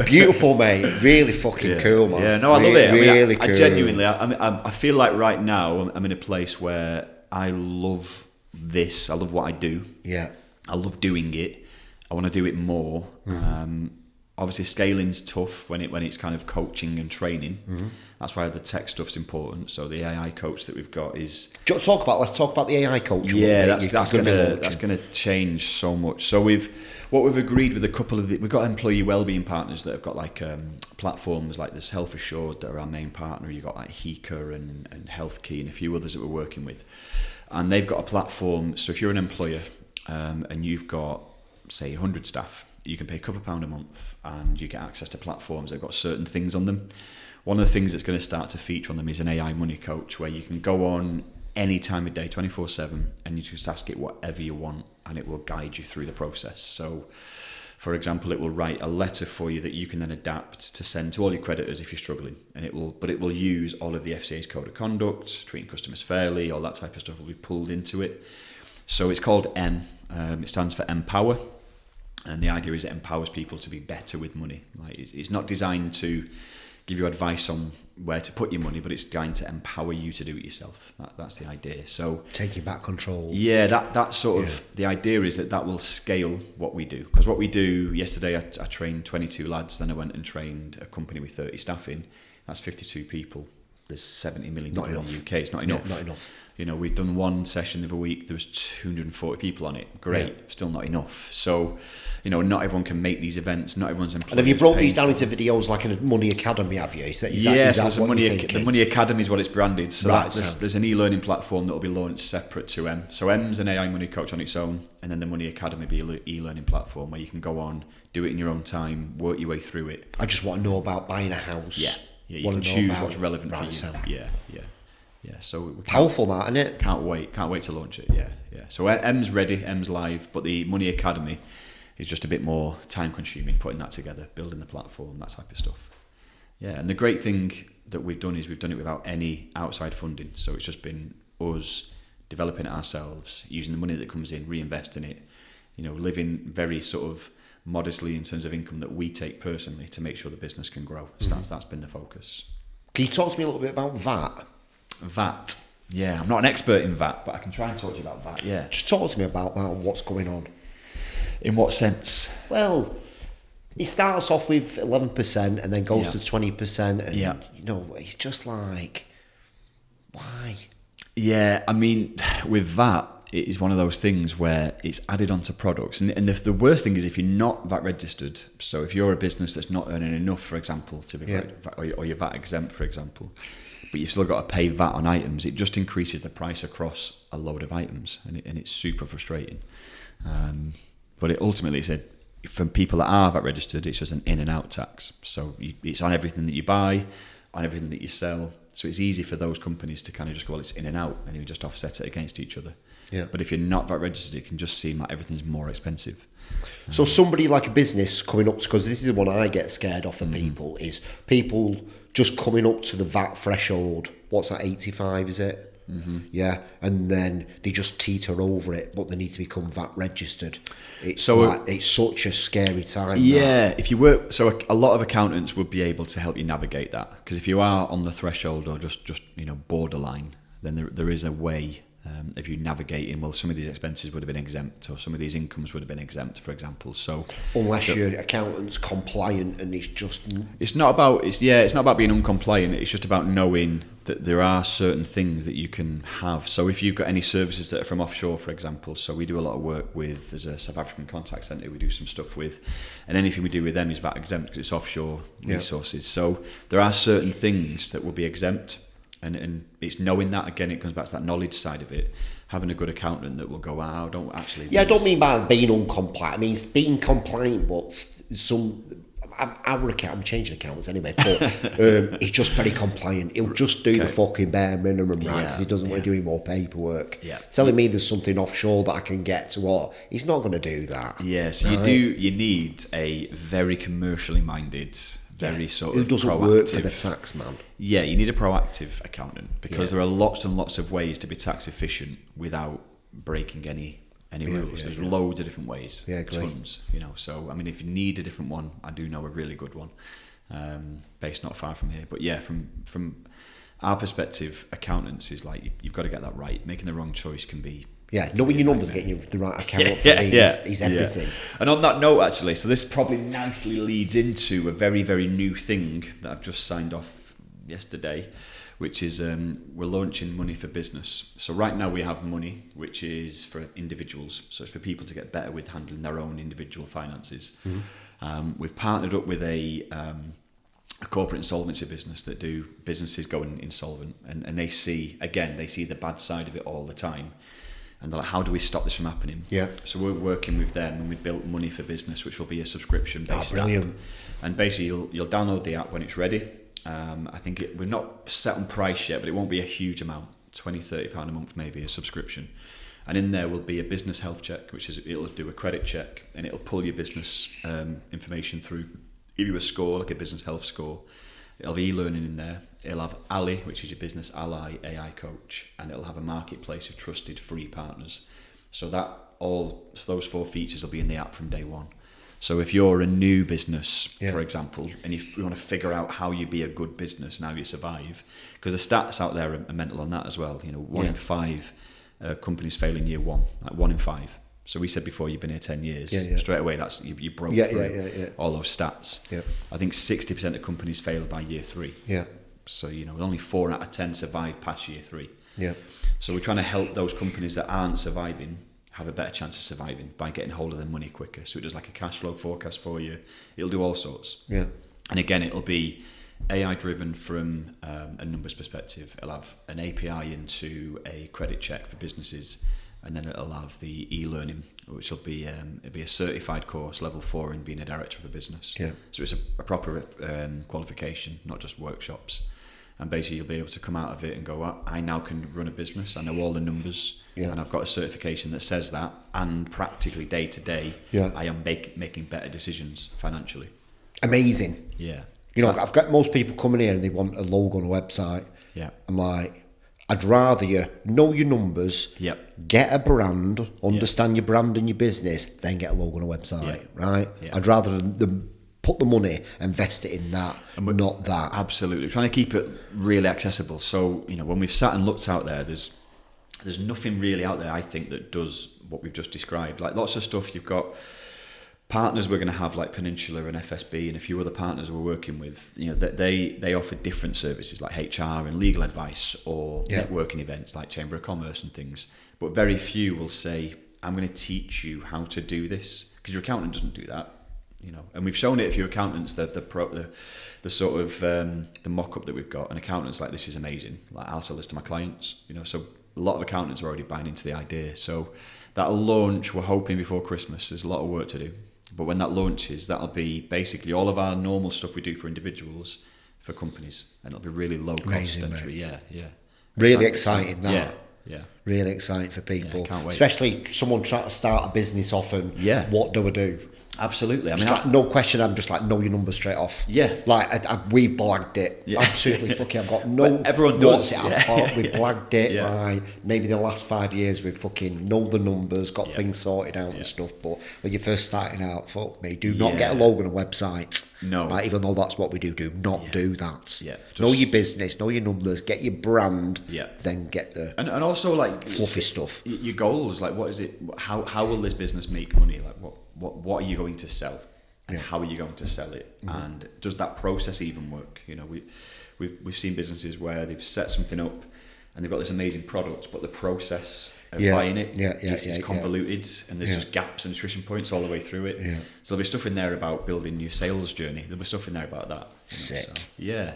Beautiful, mate. Really fucking cool, man. Yeah, no, I love it. Really cool. I genuinely, I feel like right now I'm in a place where I love this. I love what I do. Yeah. I love doing it. I want to do it more. Obviously, scaling's tough when it's kind of coaching and training. That's why the tech stuff's important. So the AI coach that we've got is. Let's talk about the AI coach. Yeah, that's gonna change so much. So what we've agreed with a couple of we've got employee wellbeing partners that have got like platforms like this Health Assured that are our main partner. You've got like Hika and Health Key and a few others that we're working with, and they've got a platform. So if you're an employer and you've got say 100 staff, you can pay £2 a month and you get access to platforms that have got certain things on them. One of the things that's going to start to feature on them is an AI money coach where you can go on any time of day, 24/7, and you just ask it whatever you want and it will guide you through the process. So, for example, it will write a letter for you that you can then adapt to send to all your creditors if you're struggling, and it will use all of the FCA's code of conduct, treating customers fairly, all that type of stuff will be pulled into it. So it's called M. It stands for Empower. And the idea is it empowers people to be better with money. Like it's not designed to give you advice on where to put your money, but it's designed to empower you to do it yourself. That's the idea. So taking back control. Yeah, that's sort of the idea is that will scale what we do. Because what we do, yesterday I trained 22 lads, then I went and trained a company with 30 staff in. That's 52 people. There's 70 million people in the UK. It's not enough. Not enough. You know, we've done one session the other week, there was 240 people on it. Great, still not enough. So, you know, not everyone can make these events, not everyone's employed. And have you brought these down into videos like in a Money Academy, have you? Is that the what you're thinking? The Money Academy is what it's branded. So right, there's an e-learning platform that will be launched separate to M. So M's an AI money coach on its own, and then the Money Academy will be an e-learning platform where you can go on, do it in your own time, work your way through it. I just want to know about buying a house. Yeah, you can choose what's relevant for you. So. Yeah. So powerful, that, isn't it? Can't wait to launch it. Yeah. So M's ready, M's live, but the Money Academy is just a bit more time consuming, putting that together, building the platform, that type of stuff. Yeah, and the great thing that we've done is we've done it without any outside funding. So it's just been us developing it ourselves, using the money that comes in, reinvesting it, you know, living very sort of modestly in terms of income that we take personally to make sure the business can grow. So that's been the focus. Can you talk to me a little bit about VAT? VAT. Yeah, I'm not an expert in VAT, but I can try and talk to you about VAT, yeah. Just talk to me about that and what's going on. In what sense? Well, it starts off with 11% and then goes to 20%. And, you know, it's just like, why? Yeah, I mean, with VAT, it is one of those things where it's added onto products. And the worst thing is if you're not VAT registered, so if you're a business that's not earning enough, for example, to be or you're VAT exempt, for example, but you've still got to pay VAT on items, it just increases the price across a load of items, and it's super frustrating. But it ultimately said, from people that are VAT registered, it's just an in and out tax. So it's on everything that you buy, on everything that you sell. So it's easy for those companies to kind of just go, well, it's in and out, and you just offset it against each other. Yeah. But if you're not VAT registered, it can just seem like everything's more expensive. So somebody like a business coming up, because this is the one I get scared of for people, is people just coming up to the VAT threshold. What's that, 85, is it? Yeah, and then they just teeter over it, but they need to become VAT registered. It's such a scary time. Yeah, if you work, so a lot of accountants would be able to help you navigate that, because if you are on the threshold or just borderline, then there is a way of you navigating. Well, some of these expenses would have been exempt, or some of these incomes would have been exempt, for example. So unless your accountant's compliant, and it's not about being uncompliant. It's just about knowing that there are certain things that you can have. So if you've got any services that are from offshore, for example, so we do a lot of work with, there's a South African contact centre we do some stuff with, and anything we do with them is VAT exempt because it's offshore resources. So there are certain things that will be exempt, and it's knowing that. Again, it comes back to that knowledge side of it, having a good accountant that will go, I don't actually... Yeah, I don't mean by being uncompliant, I mean being compliant, but I'm changing accounts anyway, but he's just very compliant. He'll just do the fucking bare minimum, right? Because he doesn't want to do any more paperwork. Yeah. Telling me there's something offshore that I can get to what? He's not going to do that. Yeah, so you need a very commercially minded, very sort of who doesn't proactive, work for the tax man. Yeah, you need a proactive accountant because there are lots and lots of ways to be tax efficient without breaking any rules. There's loads of different ways. Yeah, great. Tons, So I mean, if you need a different one, I do know a really good one, based not far from here. But yeah, from our perspective, accountants is like you've got to get that right. Making the wrong choice can be. Yeah, knowing your numbers, getting the right account for me is everything. Yeah. And on that note, actually, so this probably nicely leads into a very, very new thing that I've just signed off yesterday, which is we're launching Munny for Business. So right now we have Munny, which is for individuals. So it's for people to get better with handling their own individual finances. Mm-hmm. We've partnered up with a corporate insolvency business that do businesses going insolvent, and they see the bad side of it all the time. And they're like, how do we stop this from happening? Yeah. So we're working with them, and we built Munny for Business, which will be a subscription-based app. And basically, you'll download the app when it's ready. I think we're not set on price yet, but it won't be a huge amount, £20-30 a month maybe, a subscription. And in there will be a business health check, which is it'll do a credit check, and it'll pull your business information through, give you a score, like a business health score. It'll have e-learning in there. It'll have Ali, which is your business ally AI coach, and it'll have a marketplace of trusted free partners. So those 4 features will be in the app from day one. So if you're a new business, for example, and if you want to figure out how you be a good business and how you survive, because the stats out there are mental on that as well. 1 in 5 companies fail in year 1, like 1 in 5. So we said before you've been here 10 years, straight away that's you broke through all those stats. Yeah. I think 60% of companies fail by year 3. Yeah. So only 4 out of 10 survive past year 3. Yeah. So we're trying to help those companies that aren't surviving have a better chance of surviving by getting hold of their money quicker. So it does like a cash flow forecast for you. It'll do all sorts. Yeah. And again, it'll be AI driven from a numbers perspective. It'll have an API into a credit check for businesses. And then it'll have the e-learning, which will be it'll be a certified course, level 4 in being a director of a business. Yeah. So it's a proper qualification, not just workshops. And basically you'll be able to come out of it and go, I now can run a business. I know all the numbers, and I've got a certification that says that. And practically day to day, I am making better decisions financially. Amazing. Yeah. I've got most people coming here and they want a logo on a website. Yeah. I'm like, I'd rather you know your numbers, get a brand, understand your brand and your business, then get a logo on a website, right? Yeah. I'd rather them put the money, invest it in that, not that. Absolutely. We're trying to keep it really accessible. So, when we've sat and looked out there, there's nothing really out there, I think, that does what we've just described. Like lots of stuff you've got. Partners we're going to have like Peninsula and FSB and a few other partners we're working with, they offer different services like HR and legal advice or networking events like Chamber of Commerce and things. But very few will say, I'm going to teach you how to do this, because your accountant doesn't do that. And we've shown it a few accountants, the sort of the mock-up that we've got, and accountants like, this is amazing. Like, I'll sell this to my clients, so a lot of accountants are already buying into the idea. So that'll launch, we're hoping, before Christmas. There's a lot of work to do. But when that launches, that'll be basically all of our normal stuff we do for individuals for companies, and it'll be really low cost entry. Mate. Yeah. Really exciting that. Yeah. Really exciting for people. Can't wait. Especially someone trying to start a business off and what do I do? Absolutely. I mean, no question. I'm just like, know your number straight off. Yeah. Like we blagged it. Yeah. Absolutely fucking. I've got no. Everyone does. We blagged it. Yeah. Right. Maybe the last 5 years we've fucking know the numbers, got things sorted out and stuff. But when you're first starting out, fuck me, do not get a logo on a website. No. Right, even though that's what we do not do that. Yeah. Know your business, know your numbers, get your brand. Yeah. Then get the and also like fluffy stuff. Your goals, like what is it? How will this business make money? Like what are you going to sell, and how are you going to sell it, and does that process even work? We've seen businesses where they've set something up and they've got this amazing product, but the process of buying it is convoluted, and there's just gaps and attrition points all the way through it. Yeah. So there'll be stuff in there about building your sales journey. There'll be stuff in there about that. Sick. So, yeah.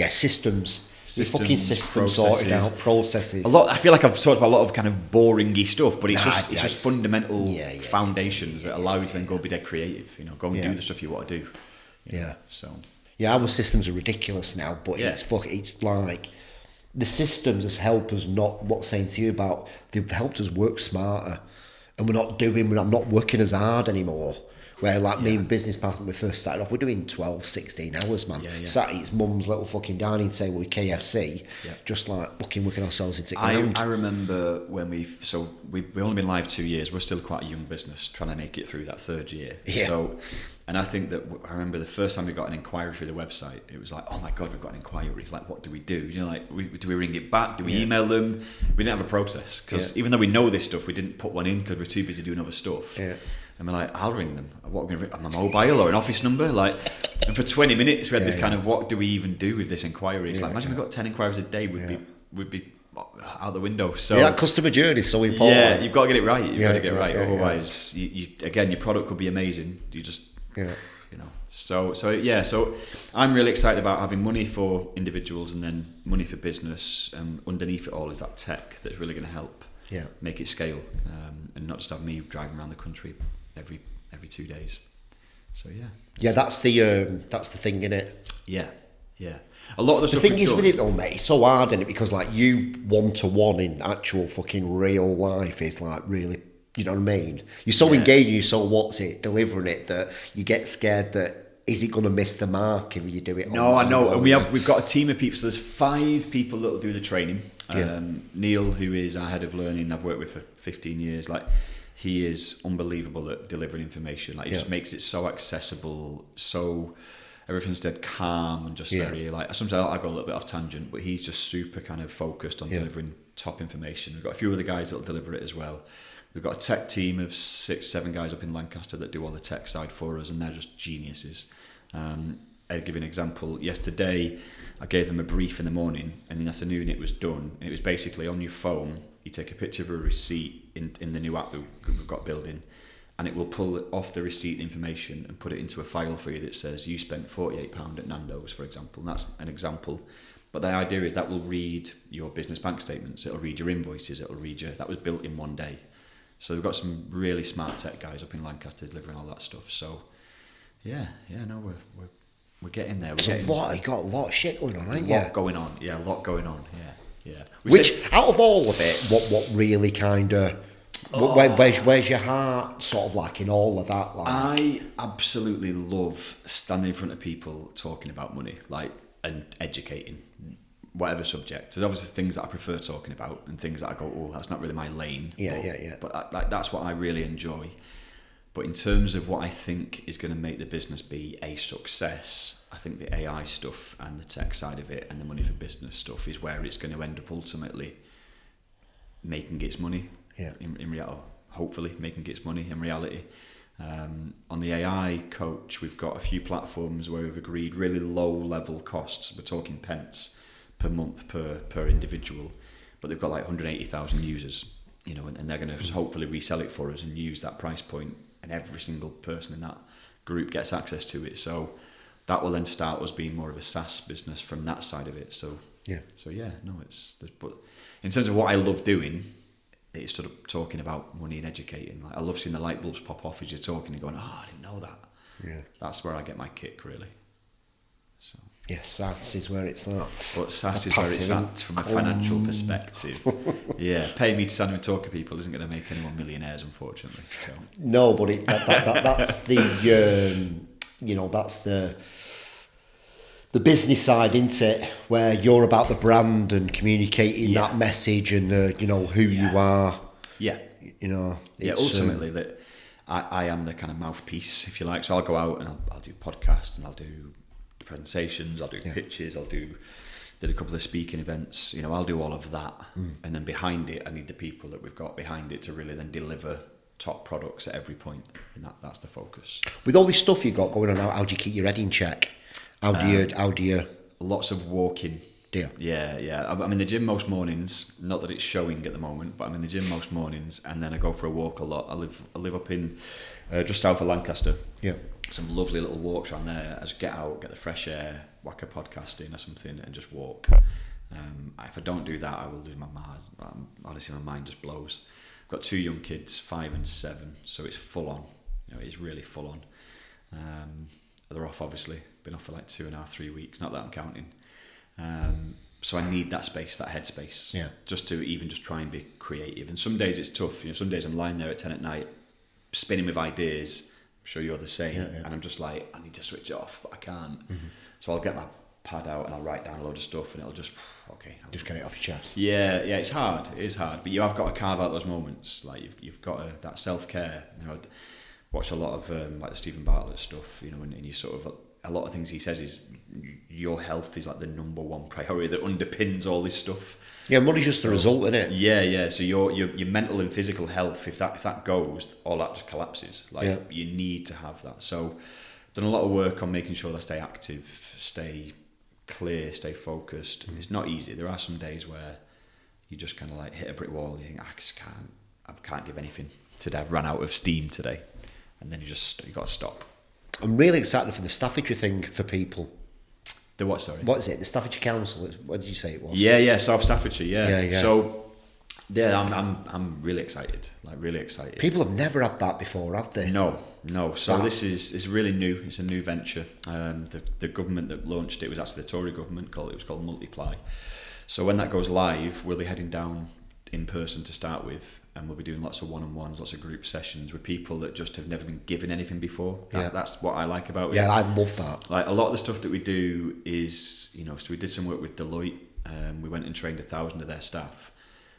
Systems. Fucking systems sorted out, processes. I feel like I've talked about a lot of kind of boringy stuff, but it's just fundamental foundations that allow you to then go be dead creative. Go and do the stuff you want to do. Yeah. So Yeah, our systems are ridiculous now, but it's like the systems have helped us not, what's saying to you about, they've helped us work smarter, and I'm not working as hard anymore. Where like me and business partner, when we first started off, we're doing 12, 16 hours, man. Sat at his mum's little fucking dining table with KFC, just like fucking working ourselves into the ground. I remember when we've only been live 2 years. We're still quite a young business, trying to make it through that third year. Yeah. So, and I think that I remember the first time we got an inquiry through the website, it was like, oh my God, we've got an inquiry. Like, what do we do? You know, like, do we ring it back? Do we email them? We didn't have a process, because even though we know this stuff, we didn't put one in because we're too busy doing other stuff. Yeah. And we're like, I'll ring them. What, we're going to ring? A mobile or an office number? Like, and for 20 minutes we had this kind of, what do we even do with this inquiry? It's like, imagine we got 10 inquiries a day, we'd be out the window. So that customer journey is so important. Yeah, you've got to get it right. You've got to get it right. Otherwise, you again, your product could be amazing. You just, you know. So I'm really excited about having Munny for individuals and then Munny for business. And underneath it all is that tech that's really going to help make it scale, and not just have me driving around the country every 2 days. So that's the thing, innit? Yeah. A lot of the stuff thing is with it though, mate, it's so hard, innit? Because like you 1-to-1 in actual fucking real life is like really, you know what I mean? You're so engaged, you're so delivering it, that you get scared that is it going to miss the mark if you do it? No, I know. And we've got a team of people. So there's 5 people that will do the training. Neil, who is our head of learning, I've worked with for 15 years. Like, he is unbelievable at delivering information. Like, he just makes it so accessible, so everything's dead calm and just very, like, sometimes I go a little bit off tangent, but he's just super kind of focused on delivering top information. We've got a few other guys that'll deliver it as well. We've got a tech team of 6-7 guys up in Lancaster that do all the tech side for us, and they're just geniuses. I'll give you an example. Yesterday, I gave them a brief in the morning, and in the afternoon it was done. And it was basically on your phone, you take a picture of a receipt in the new app that we've got building, and it will pull off the receipt information and put it into a file for you that says you spent £48 at Nando's, for example. And that's an example. But the idea is that will read your business bank statements, it'll read your invoices, it'll read that was built in one day. So we've got some really smart tech guys up in Lancaster delivering all that stuff. So we're getting there. You got a lot of shit going on, haven't you? A lot going on. Which, out of all of it, what really kind of, where's your heart sort of like in all of that? Like? I absolutely love standing in front of people talking about money, like, and educating, whatever subject. There's obviously things that I prefer talking about and things that I go, oh, that's not really my lane. But that's what I really enjoy. But in terms of what I think is going to make the business be a success, I think the AI stuff and the tech side of it and the money for business stuff is where it's going to end up ultimately making its money. In reality, hopefully making its money in reality. On the AI coach, we've got a few platforms where we've agreed really low level costs. We're talking pence per month per individual, but they've got like 180,000 users, you know, and they're going to hopefully resell it for us and use that price point, and every single person in that group gets access to it. So that will then start us being more of a SaaS business from that side of it. But in terms of what I love doing, it's sort of talking about money and educating. Like, I love seeing the light bulbs pop off as you're talking and going, oh, I didn't know that. That's where I get my kick, really. So. Yeah, SaaS is where it's at. But SaaS is where it's at from a financial perspective. Pay me to stand and talk to people isn't going to make anyone millionaires, unfortunately. So. No, but that's the that's the business side, isn't it? Where you're about the brand and communicating that message and who you are. Yeah. Ultimately that I am the kind of mouthpiece, if you like. So I'll go out and I'll do podcasts and I'll do presentations, I'll do pitches, did a couple of speaking events, I'll do all of that. And then behind it, I need the people that we've got behind it to really then deliver top products at every point, and that's the focus. With all this stuff you've got going on, how do you keep your head in check? How do you? Lots of walking. Yeah. I'm in the gym most mornings. Not that it's showing at the moment, but I'm in the gym most mornings, and then I go for a walk a lot. I live up in just south of Lancaster. Yeah. Some lovely little walks around there. I just get out, get the fresh air, whack a podcast in or something, and just walk. If I don't do that, I will lose my mind. Honestly, my mind just blows. I've got 2 young kids, 5 and 7, so it's full on. It's really full on. they're off, obviously. Been off for like 2.5, 3 weeks. Not that I'm counting. So I need that space, that headspace, just to even just try and be creative. And some days it's tough. Some days I'm lying there at 10 at night, spinning with ideas. I'm sure you're the same. And I'm just like, I need to switch it off, but I can't. So I'll get my pad out and I'll write down a load of stuff, and it'll just just get it off your chest. Yeah, it's hard. It is hard, but you have got to carve out those moments. Like you've got to, that self-care. Watch a lot of like the Stephen Bartlett stuff. And you sort of, a lot of things he says is your health is like the number one priority that underpins all this stuff. Yeah, money's just the result, isn't it? Yeah. So your mental and physical health, if that goes, all that just collapses. You need to have that. So done a lot of work on making sure that I stay active, stay clear, stay focused. It's not easy. There are some days where you just kind of like hit a brick wall. You think, I can't give anything today. I've run out of steam today, and then you got to stop. I'm really excited for the Staffordshire thing for people. The what, sorry? What is it? The Staffordshire Council? What did you say it was? Yeah, South Staffordshire, Yeah. So, I'm really excited, really excited. People have never had that before, have they? No. So this is really new. It's a new venture. The government that launched it was actually the Tory government. It was called Multiply. So when that goes live, we'll be heading down in person to start with. And we'll be doing lots of one-on-ones, lots of group sessions with people that just have never been given anything before. That's what I like about it. Yeah, I love that. Like a lot of the stuff that we do is, so we did some work with Deloitte. We went and trained 1,000 of their staff,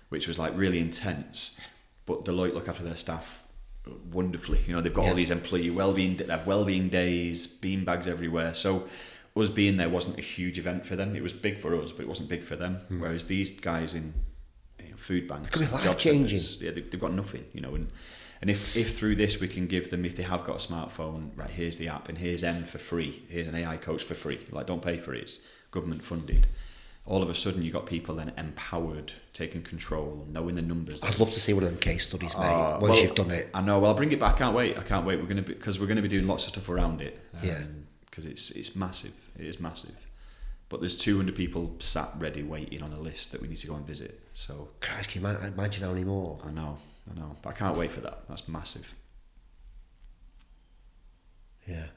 which was like really intense. But Deloitte look after their staff wonderfully. They've got all these employee wellbeing, they have wellbeing days, beanbags everywhere. So us being there wasn't a huge event for them. It was big for us, but it wasn't big for them. Whereas these guys in food banks, it could be life-changing. They've got nothing, and if through this we can give them, if they have got a smartphone, right, here's the app and here's M for free, here's an AI coach for free, don't pay for it, it's government funded. All of a sudden you got people then empowered, taking control, knowing the numbers. I'd love to see one of them case studies, mate, once you've done it. I know, well, I'll bring it back. I can't wait. We're going to be doing lots of stuff around it. Because it's massive. It is massive. But there's 200 people sat ready waiting on a list that we need to go and visit. So, Christ, can you imagine how many more? I know. But I can't wait for that. That's massive. Yeah.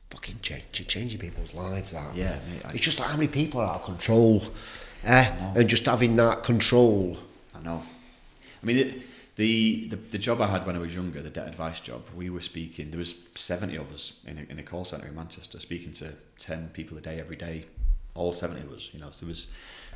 Fucking changing people's lives out. Yeah, mate, it's just like how many people are out of control. And just having that control. I know. I mean, the job I had when I was younger, the debt advice job, we were speaking, there was 70 of us in a call centre in Manchester, speaking to 10 people a day every day, all 70 of us, so there was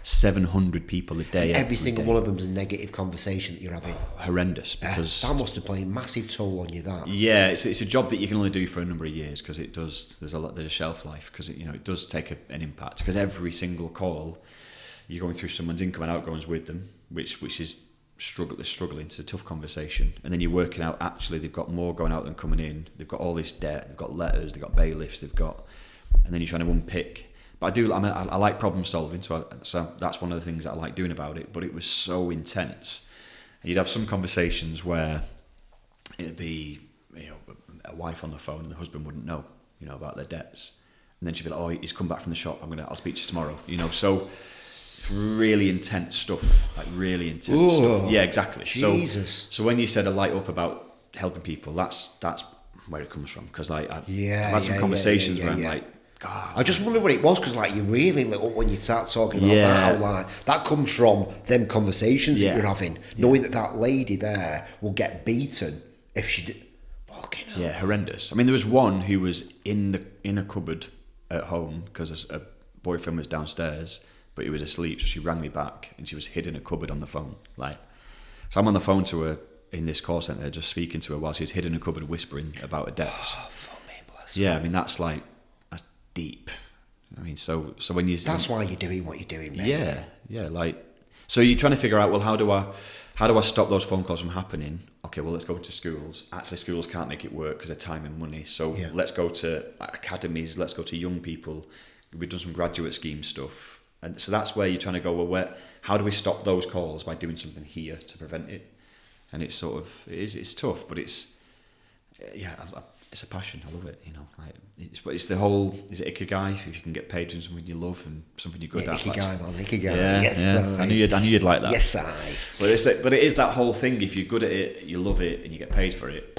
700 people a day. And every single one of them is a negative conversation that you're having. Horrendous, because that must have played a massive toll on you. That it's a job that you can only do for a number of years, because it does. There's a shelf life, because it does take an impact, because every single call you're going through someone's income and outgoings with them, which is struggling. It's a tough conversation, and then you're working out actually they've got more going out than coming in. They've got all this debt, they've got letters, they've got bailiffs, and then you're trying to unpick. But I like problem solving, so that's one of the things that I like doing about it. But it was so intense. And you'd have some conversations where it'd be a wife on the phone and the husband wouldn't know about their debts, and then she'd be like, "Oh, he's come back from the shop. I'll speak to you tomorrow." So it's really intense stuff, really intense stuff. Yeah, exactly. Jesus. So when you said a light up about helping people, that's where it comes from. Because I've had some conversations where I'm like, God. I just wonder what it was, because you really lit up when you start talking about that. That comes from them conversations that you're having, knowing that lady there will get beaten if she did. Fucking hell. Yeah, horrendous. I mean, there was one who was in a cupboard at home because a boyfriend was downstairs, but he was asleep, so she rang me back and she was hid in a cupboard on the phone. So I'm on the phone to her in this call centre, just speaking to her while she's hid in a cupboard whispering about her debts. Oh, fuck me, bless yeah, I mean, that's deep. I mean, so when you... That's why you're doing what you're doing, mate. Yeah, so you're trying to figure out, well, how do I stop those phone calls from happening? Okay, well, let's go into schools. Actually, schools can't make it work because of time and money. So let's go to academies, let's go to young people. We've done some graduate scheme stuff. And so that's where you're trying to go, well, how do we stop those calls by doing something here to prevent it? And it's it's tough, but it's a passion. I love it, it's the whole, is it Ikigai? If you can get paid doing something you love and something you're good at. Ikigai, man, Ikigai. Yeah. I knew you'd like that. Yes, I. But it is that whole thing, if you're good at it, you love it, and you get paid for it,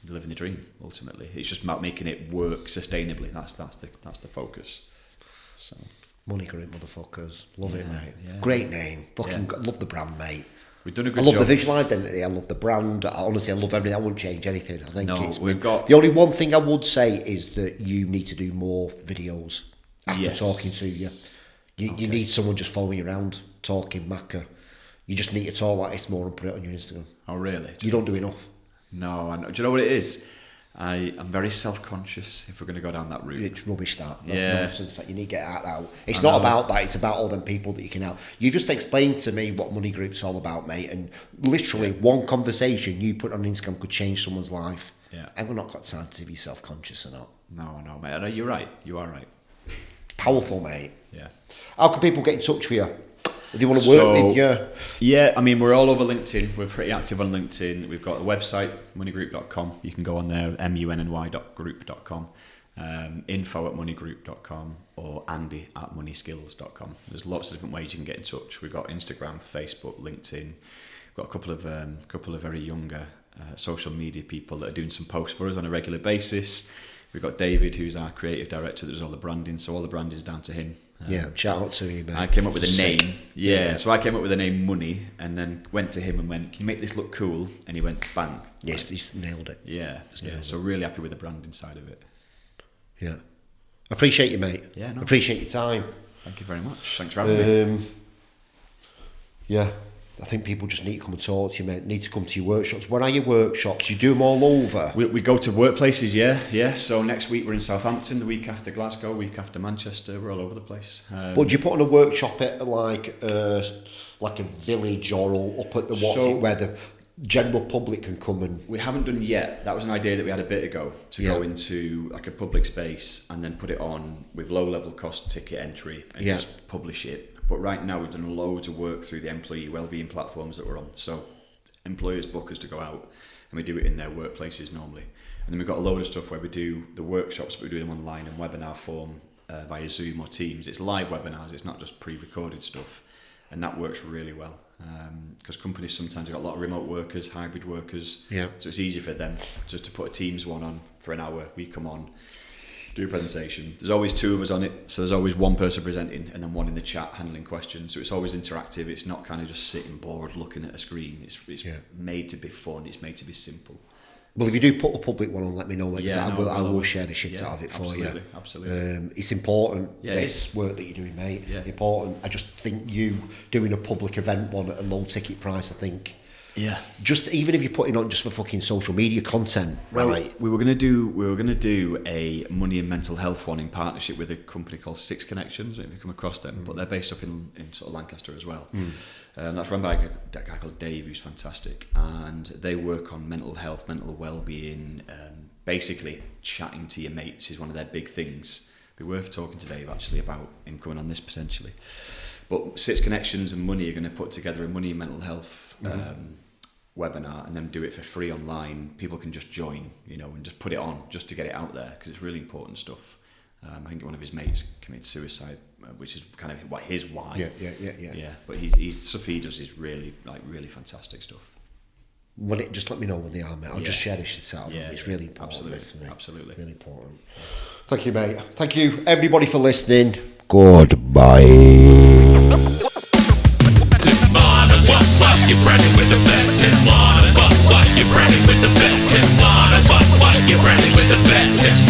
living the dream. Ultimately, it's just about making it work sustainably. That's the focus. So. Money Group motherfuckers. Love it, mate. Yeah. Great name. Fucking love the brand, mate. We've done a good I love job. the visual identity. I love the brand. Honestly, I love everything. I wouldn't change anything. I think the only one thing I would say is that you need to do more videos after talking to you. You need someone just following you around, talking macca. You just need to talk like this more and put it on your Instagram. Oh, really? You don't do enough. No, I know. Do you know what it is? I'm very self-conscious if we're going to go down that route. It's rubbish, that. That's nonsense. That you need to get that out. It's I not know. about that. It's about all them people that you can help. You just explained to me what Money Group's all about, mate. And literally one conversation you put on Instagram could change someone's life. Yeah. And we've not got time to be self-conscious or not. No, mate. I know, you're right. You are right. Powerful, mate. Yeah. How can people get in touch with you? If you want to work with you? Yeah, I mean, we're all over LinkedIn. We're pretty active on LinkedIn. We've got a website, moneygroup.com. You can go on there, munny.group.com, info@moneygroup.com, or andy@moneyskills.com. There's lots of different ways you can get in touch. We've got Instagram, Facebook, LinkedIn. We've got a couple of very younger social media people that are doing some posts for us on a regular basis. We've got David, who's our creative director, that does all the branding. So all the branding is down to him. Shout out to you, mate. I came up with a Sick. name. Yeah, so I came up with the name Munny, and then went to him and went, "Can you make this look cool?" And he went, "Bang!" Yes, he's nailed it. Yeah. So really happy with the branding side of it. Yeah. Appreciate you, mate. Yeah, no. Appreciate your time. Thank you very much. Thanks for having me. Yeah. I think people just need to come and talk to you, mate. Need to come to your workshops. When are your workshops? You do them all over? We go to workplaces, yeah. So next week we're in Southampton, the week after Glasgow, week after Manchester. We're all over the place. But do you put on a workshop at like a village or up at where the general public can come and... We haven't done yet. That was an idea that we had a bit ago, to go into like a public space and then put it on with low level cost ticket entry and just publish it. But right now we've done loads of work through the employee wellbeing platforms that we're on. So employers book us to go out and we do it in their workplaces normally. And then we've got a load of stuff where we do the workshops, but we do them online in webinar form via Zoom or Teams. It's live webinars, it's not just pre-recorded stuff. And that works really well. Because companies sometimes have got a lot of remote workers, hybrid workers. Yeah. So it's easy for them just to put a Teams one on for an hour. We come on, do a presentation. There's always two of us on it, so there's always one person presenting and then one in the chat handling questions. So it's always interactive. It's not kind of just sitting bored looking at a screen. It's made to be fun. It's made to be simple. Well, if you do put a public one on, let me know. I will will. share the shit out of it for you. Absolutely. It's important, this work that you're doing, mate. Yeah. Important. I just think you doing a public event one at a low ticket price, I think. Yeah. Just even if you're putting on just for fucking social media content, right? We were gonna do a money and mental health one in partnership with a company called Six Connections. I don't know if you come across them, but they're based up in sort of Lancaster as well. That's run by a guy called Dave, who's fantastic, and they work on mental health, mental well-being. Basically, chatting to your mates is one of their big things. It'd be worth talking to Dave actually about him coming on this potentially. But Six Connections and Munny are going to put together a money and mental health webinar and then do it for free online. People can just join, and just put it on just to get it out there because it's really important stuff. I think one of his mates committed suicide, which is kind of his why. Yeah. But he's stuff he does is really fantastic stuff. Just let me know when they are, mate. I'll just share this shit out. It's really important. Absolutely. Really important. Thank you, mate. Thank you, everybody, for listening. Goodbye. Tim Marner, what, you're branding with the best. Tim Marner, what, you're branding with the best. Tim Marner, what, you're branding with the best. Tim